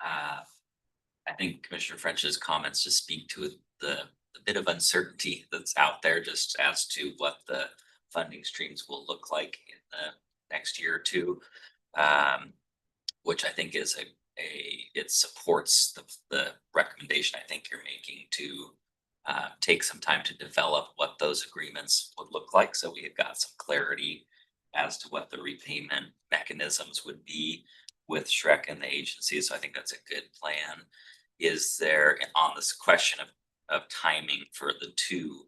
Speaker 4: I think Commissioner French's comments just speak to the bit of uncertainty that's out there just as to what the funding streams will look like in the next year or two, which I think is it supports the recommendation I think you're making to take some time to develop what those agreements would look like. So we have got some clarity as to what the repayment mechanisms would be with Shrek and the agency. So I think that's a good plan. Is there, on this question of timing for the two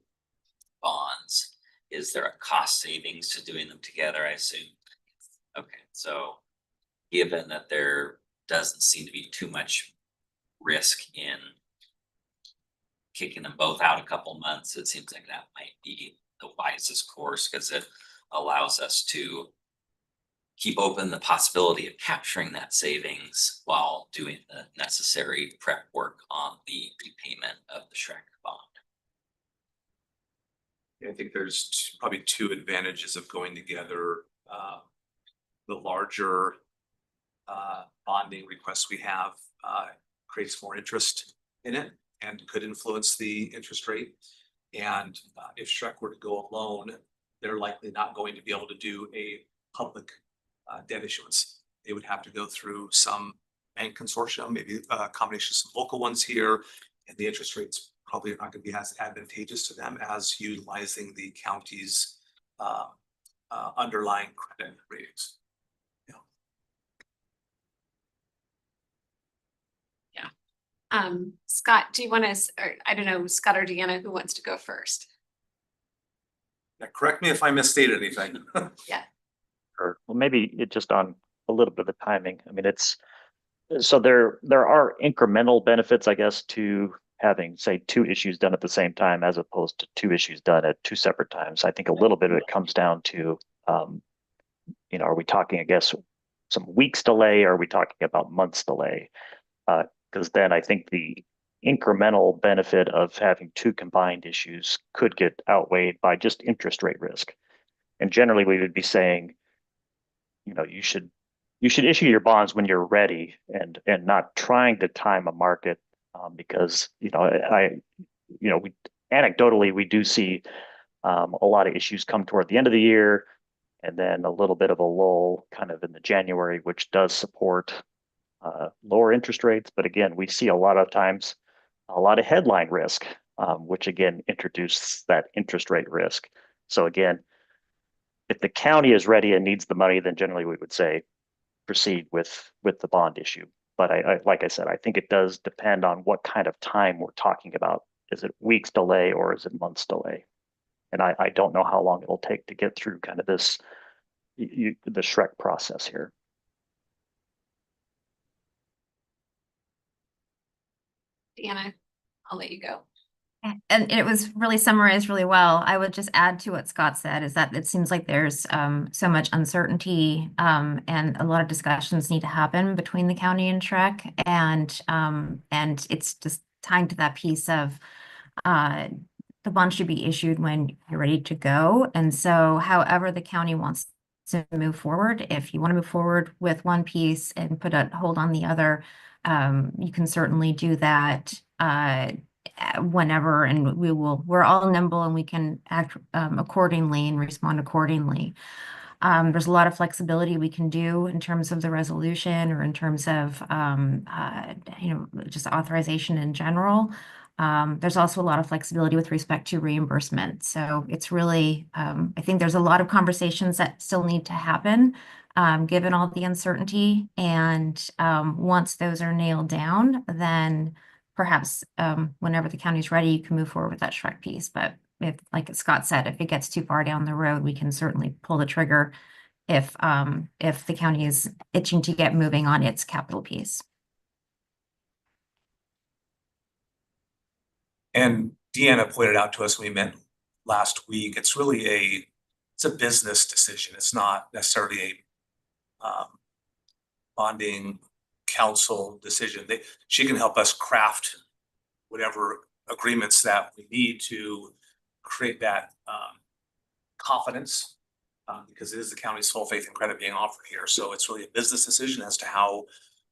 Speaker 4: bonds, is there a cost savings to doing them together? I assume. Okay, so given that there doesn't seem to be too much risk in kicking them both out a couple months, it seems like that might be the wisest course, because it allows us to keep open the possibility of capturing that savings while doing doing the necessary prep work on the repayment of the Shrek bond.
Speaker 7: I think there's probably two advantages of going together. The larger bonding requests we have creates more interest in it and could influence the interest rate. And if Shrek were to go alone, they're likely not going to be able to do a public debt issuance. They would have to go through some bank consortium, maybe a combination of some local ones here, and the interest rates probably not going to be as advantageous to them as utilizing the county's underlying credit ratings.
Speaker 1: Scott, do you want to, or I don't know, Scott or Deanna, who wants to go first?
Speaker 7: Now, correct me if I misstated anything.
Speaker 13: Or well, maybe it just on a little bit of the timing. I mean, it's so there are incremental benefits, I guess, to having, say, two issues done at the same time as opposed to two issues done at two separate times. I think a little bit of it comes down to, you know, are we talking, I guess, some weeks delay, or are we talking about months delay? Because then I think the incremental benefit of having two combined issues could get outweighed by just interest rate risk. And generally, we would be saying, you know, you should issue your bonds when you're ready, and not trying to time a market, because we anecdotally we do see a lot of issues come toward the end of the year, and then a little bit of a lull kind of in the January, which does support lower interest rates. But again, we see a lot of times a lot of headline risk, which again introduces that interest rate risk. So again, if the county is ready and needs the money, then generally we would say proceed with the bond issue. But like I said, I think it does depend on what kind of time we're talking about. Is it weeks delay or is it months delay? And I don't know how long it'll take to get through kind of this the Shrek process here.
Speaker 1: Deanna, I'll let you go.
Speaker 14: And it was really summarized really well. I would just add to what Scott said, is that it seems like there's so much uncertainty and a lot of discussions need to happen between the county and Shrek, and it's just tying to that piece of the bond should be issued when you're ready to go. And so however the county wants to move forward, if you want to move forward with one piece and put a hold on the other, you can certainly do that whenever, and we're all nimble and we can act accordingly and respond accordingly. There's a lot of flexibility we can do in terms of the resolution or in terms of just authorization in general. There's also a lot of flexibility with respect to reimbursement. So it's really, I think there's a lot of conversations that still need to happen, given all the uncertainty. And once those are nailed down, then perhaps whenever the county's ready, you can move forward with that Shrek piece. But if, like Scott said, if it gets too far down the road, we can certainly pull the trigger if the county is itching to get moving on its capital piece.
Speaker 7: And Deanna pointed out to us when we met last week, it's really it's a business decision. It's not necessarily a bonding council decision. She can help us craft whatever agreements that we need to create that confidence, because it is the county's full faith and credit being offered here. So it's really a business decision as to how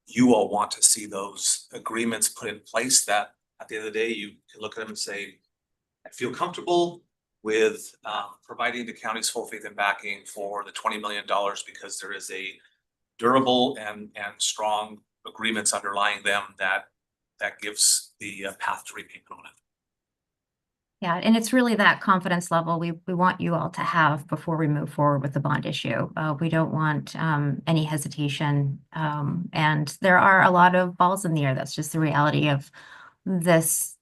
Speaker 7: you all want to see those agreements put in place, that at the end of the day, you can look at them and say, I feel comfortable with providing the county's full faith and backing for the $20 million because there is a durable and strong agreements underlying them that gives the path to repayment on it.
Speaker 14: Yeah, and it's really that confidence level we want you all to have before we move forward with the bond issue. We don't want any hesitation. And there are a lot of balls in the air. That's just the reality of this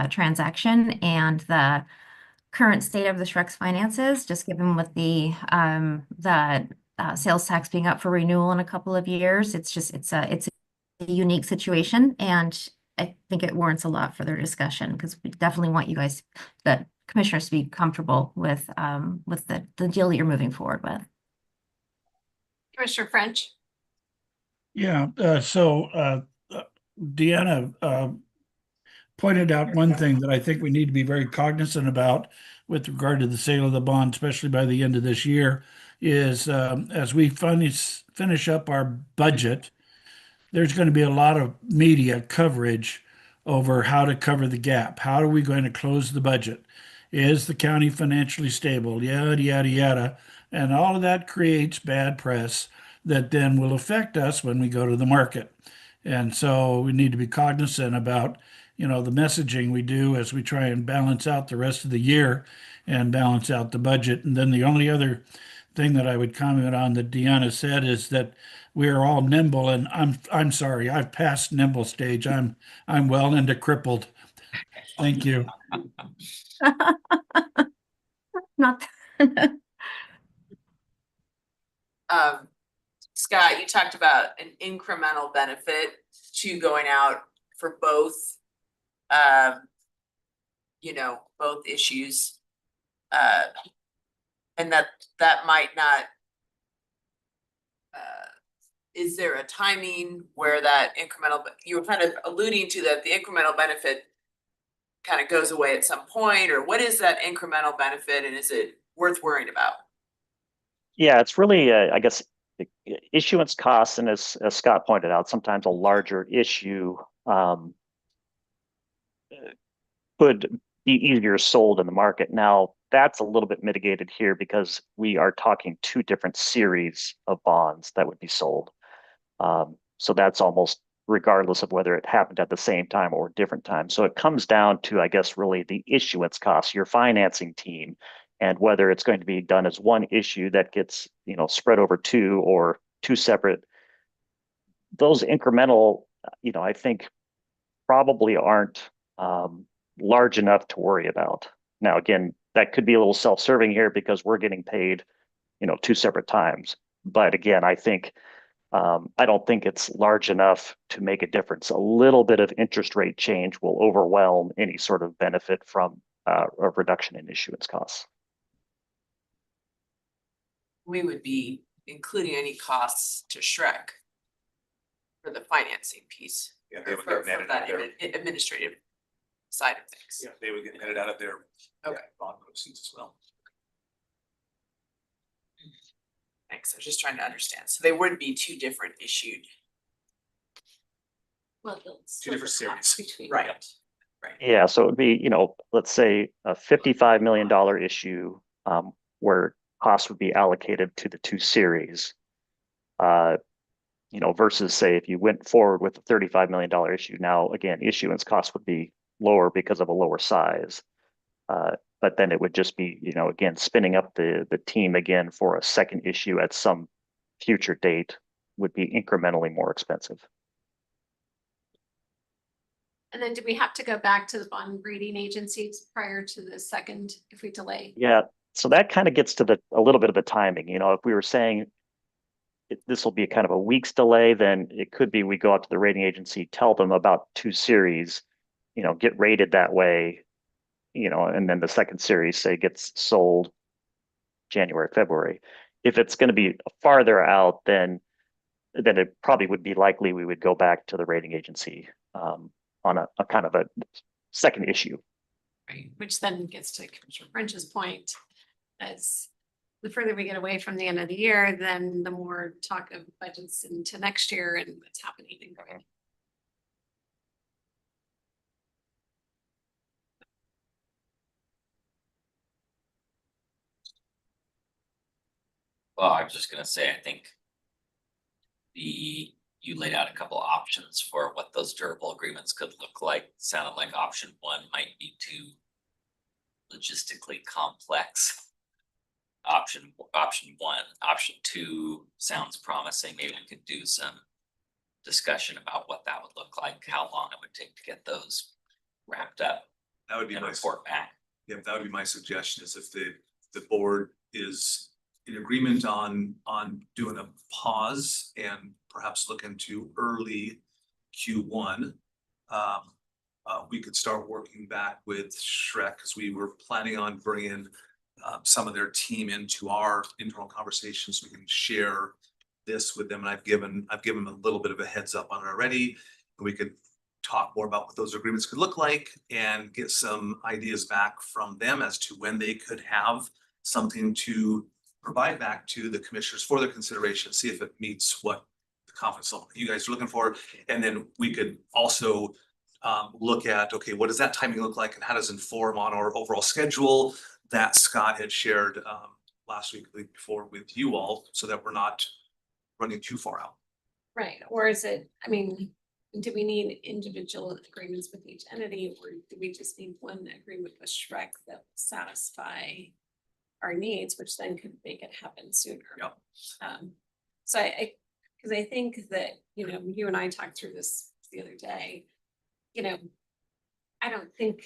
Speaker 14: transaction and the current state of the Shrek's finances, just given with the sales tax being up for renewal in a couple of years. It's a unique situation, and I think it warrants a lot further discussion, because we definitely want you guys, the commissioners, to be comfortable with the deal that you're moving forward with.
Speaker 1: Commissioner French.
Speaker 12: Yeah, Deanna pointed out one thing that I think we need to be very cognizant about with regard to the sale of the bond, especially by the end of this year, is as we finish up our budget, there's going to be a lot of media coverage over how to cover the gap. How are we going to close the budget? Is the county financially stable? Yada, yada, yada. And all of that creates bad press that then will affect us when we go to the market. And so we need to be cognizant about, the messaging we do as we try and balance out the rest of the year and balance out the budget. And then the only other thing that I would comment on that Deanna said is that we are all nimble, and I'm sorry, I've passed nimble stage. I'm well into crippled. Thank you.
Speaker 14: Not.
Speaker 5: Scott, you talked about an incremental benefit to going out for both, both issues. And that might not. Is there a timing where that incremental, you were kind of alluding to that the incremental benefit kind of goes away at some point, or what is that incremental benefit and is it worth worrying about?
Speaker 13: Yeah, it's really, I guess, issuance costs, and as Scott pointed out, sometimes a larger issue could be easier sold in the market. Now, that's a little bit mitigated here because we are talking two different series of bonds that would be sold. So that's almost regardless of whether it happened at the same time or different times. So it comes down to, I guess, really the issuance costs, your financing team, and whether it's going to be done as one issue that gets, spread over two or two separate. Those incremental, I think probably aren't large enough to worry about. Now, again, that could be a little self-serving here because we're getting paid, two separate times. But again, I think I don't think it's large enough to make a difference. A little bit of interest rate change will overwhelm any sort of benefit from a reduction in issuance costs.
Speaker 5: We would be including any costs to Shrek for the financing piece.
Speaker 7: Yeah, they would
Speaker 5: For
Speaker 7: get netted
Speaker 5: that
Speaker 7: out there.
Speaker 5: administrative side of things.
Speaker 7: Yeah, they would get netted out of their
Speaker 5: Okay.
Speaker 7: bond proceeds as well.
Speaker 5: Thanks, I was just trying to understand. So they wouldn't be two different issued.
Speaker 1: Well,
Speaker 7: Two different series.
Speaker 5: Right.
Speaker 13: Yeah, so it would be, let's say a $55 million issue where costs would be allocated to the two series. Versus say if you went forward with a $35 million issue, now again, issuance costs would be lower because of a lower size. But then it would just be, again, spinning up the team again for a second issue at some future date would be incrementally more expensive.
Speaker 1: And then do we have to go back to the bond rating agencies prior to the second if we delay?
Speaker 13: Yeah, so that kind of gets to a little bit of the timing. If we were saying this will be kind of a week's delay, then it could be we go out to the rating agency, tell them about two series, get rated that way, and then the second series, say, gets sold January, February. If it's going to be farther out, then it probably would be likely we would go back to the rating agency on a kind of a second issue.
Speaker 1: Right, which then gets to Commissioner French's point, as the further we get away from the end of the year, then the more talk of budgets into next year and what's happening in grant.
Speaker 4: Well, I was just gonna say, I think you laid out a couple of options for what those durable agreements could look like. Sounded like option one might be too logistically complex. Option one, option two sounds promising. Maybe we could do some discussion about what that would look like, how long it would take to get those wrapped up
Speaker 7: That would be
Speaker 4: and
Speaker 7: my,
Speaker 4: report back.
Speaker 7: yeah, that would be my suggestion is if the board is in agreement on doing a pause and perhaps look into early Q1. We could start working back with Shrek because we were planning on bringing some of their team into our internal conversations. We can share this with them, and I've given them a little bit of a heads up on it already. We could talk more about what those agreements could look like and get some ideas back from them as to when they could have something to provide back to the commissioners for their consideration, see if it meets what the conference level you guys are looking for. And then we could also look at, okay, what does that timing look like and how does it inform on our overall schedule that Scott had shared last week, the week before with you all, so that we're not running too far out.
Speaker 1: Right, or is it, I mean, do we need individual agreements with each entity, or do we just need one agreement with Shrek that will satisfy our needs, which then could make it happen sooner?
Speaker 7: Yep.
Speaker 1: So because I think that, you know, you and I talked through this the other day, you know, I don't think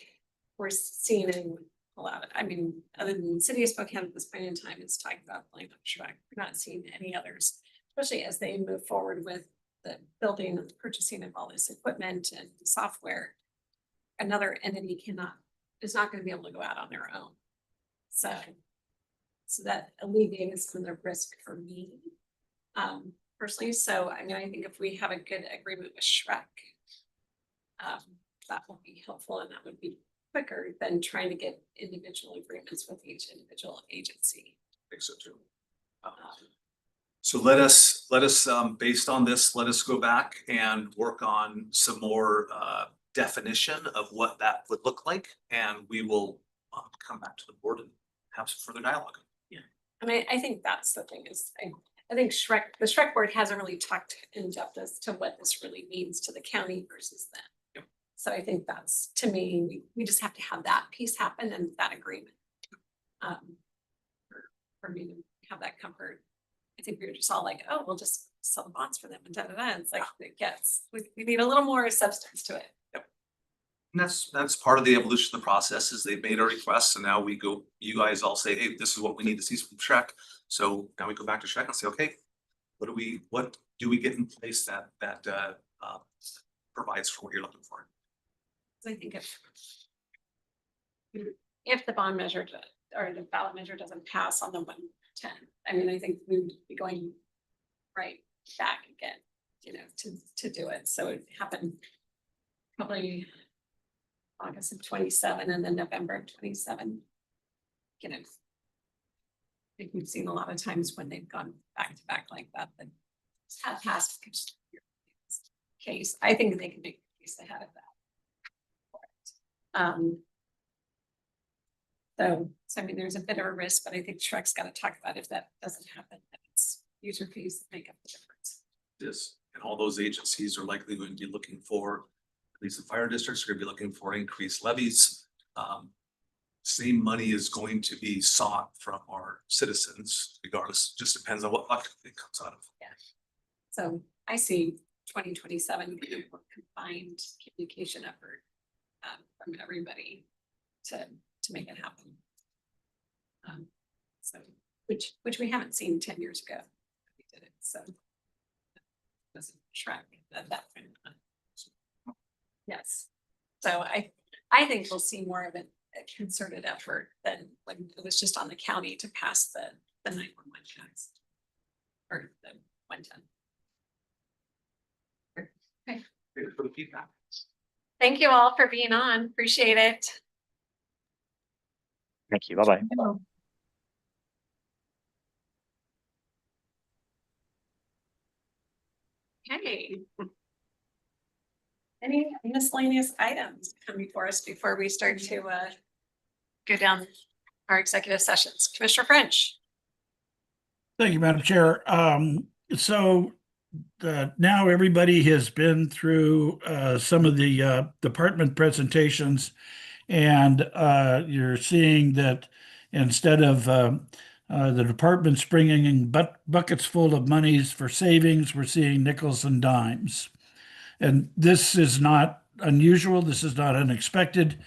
Speaker 1: we're seeing anyone pull out. I mean, other than the city of Spokane at this point in time, it's talking about playing up Shrek. We're not seeing any others, especially as they move forward with the building and the purchasing of all this equipment and software. Another entity is not going to be able to go out on their own. So that alleviates some of the risk for me, personally. So, I mean, I think if we have a good agreement with Shrek, that will be helpful, and that would be quicker than trying to get individual agreements with each individual agency.
Speaker 7: I think so too. So let us, based on this, let us go back and work on some more definition of what that would look like. And we will come back to the board and have some further dialogue.
Speaker 1: Yeah, I mean, I think that's the thing is, I think the Shrek board hasn't really talked in depth as to what this really means to the county versus them.
Speaker 7: Yep.
Speaker 1: So I think that's, to me, we just have to have that piece happen and that agreement. For me to have that comfort. I think we were just all like, oh, we'll just sell the bonds for them and da-da-da. It's like, yes, we need a little more substance to it.
Speaker 7: And that's part of the evolution of the process is they've made a request and now we go, you guys all say, hey, this is what we need to see from Shrek. So now we go back to Shrek and say, okay, what do we get in place that provides for what you're looking for?
Speaker 1: So I think if the bond measure or the ballot measure doesn't pass on the 110, I mean, I think we would be going right back again, you know, to do it. So it happened probably August of 27 and then November of 27. You know, I think we've seen a lot of times when they've gone back to back like that, but have passed case. I think they can make a case ahead of that. So I mean, there's a bit of a risk, but I think Shrek's got to talk about if that doesn't happen, that it's user fees that make up the difference.
Speaker 7: This, and all those agencies are likely going to be looking for, at least the fire districts are going to be looking for increased levies. Same money is going to be sought from our citizens regardless, just depends on what bucket it comes out of.
Speaker 1: Yeah. So I see 2027 being a combined communication effort from everybody to make it happen. So which we haven't seen 10 years ago. We did it, so doesn't track at that point. Yes, so I think we'll see more of a concerted effort than when it was just on the county to pass the 911 tax or the 110. Okay.
Speaker 7: Thank you for the feedback.
Speaker 1: Thank you all for being on. Appreciate it.
Speaker 13: Thank you. Bye-bye.
Speaker 1: Okay. Any miscellaneous items come before us before we start to go down our executive sessions? Commissioner French.
Speaker 12: Thank you, Madam Chair. So now everybody has been through some of the department presentations, and you're seeing that instead of the departments bringing in buckets full of monies for savings, we're seeing nickels and dimes. And this is not unusual. This is not unexpected.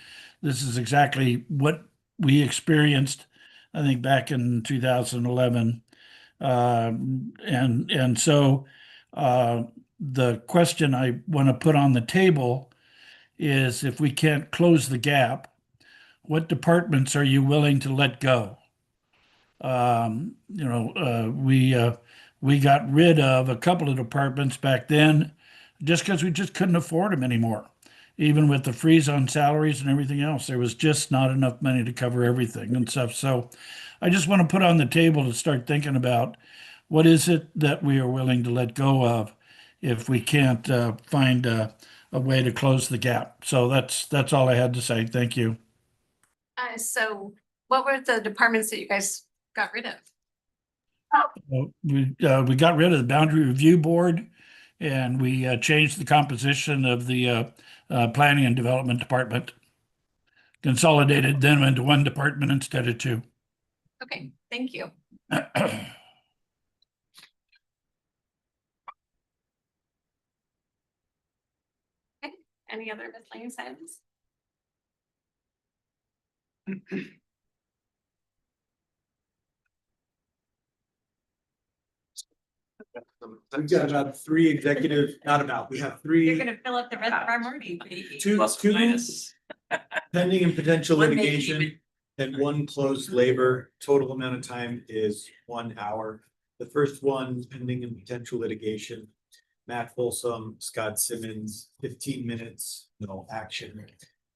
Speaker 12: This is exactly what we experienced, I think, back in 2011. And so the question I want to put on the table is, if we can't close the gap, what departments are you willing to let go? we got rid of a couple of departments back then just because we just couldn't afford them anymore. Even with the freeze on salaries and everything else, there was just not enough money to cover everything and stuff. So I just want to put on the table to start thinking about what is it that we are willing to let go of if we can't find a way to close the gap. So that's all I had to say. Thank you.
Speaker 1: So what were the departments that you guys got rid of?
Speaker 12: We got rid of the Boundary Review Board, and we changed the composition of the Planning and Development Department. Consolidated them into one department instead of two.
Speaker 1: Okay, thank you. Okay, any other miscellaneous items?
Speaker 15: We've got about three executive, not about, we have
Speaker 1: You're
Speaker 15: three,
Speaker 1: gonna fill up the rest of our morning, baby.
Speaker 15: two
Speaker 4: Plus or minus.
Speaker 15: pending and potential
Speaker 1: One may
Speaker 15: litigation and one closed labor. Total amount of time is 1 hour. The first one pending and potential litigation. Matt Folsom, Scott Simmons, 15 minutes, no action.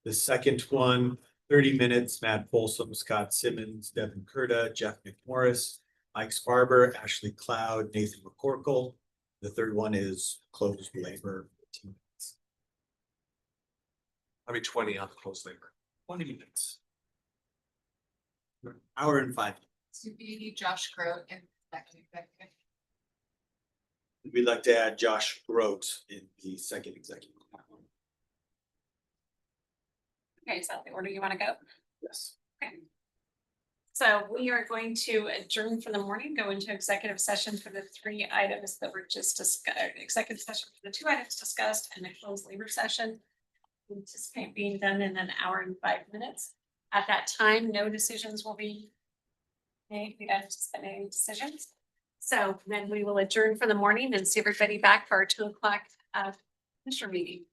Speaker 15: The second one, 30 minutes, Matt Folsom, Scott Simmons, Devin Kurta, Jeff McMorris, Mike Sparber, Ashley Cloud, Nathan McCorkle. The third one is closed labor. 15 minutes.
Speaker 7: I mean, 20 on the closed labor.
Speaker 15: 20 minutes. Hour and 5.
Speaker 5: So you need Josh Grote and second executive.
Speaker 15: We'd like to add Josh Grote in the second executive.
Speaker 1: Okay, is that the order you want to go?
Speaker 15: Yes.
Speaker 1: Okay. So we are going to adjourn for the morning, go into executive session for the 3 items that were just discussed, executive session for the 2 items discussed, and a closed labor session. We anticipate being done in an hour and 5 minutes. At that time, no decisions will be made. We don't anticipate any decisions. So then we will adjourn for the morning and see everybody back for our 2 o'clock commissioner meeting.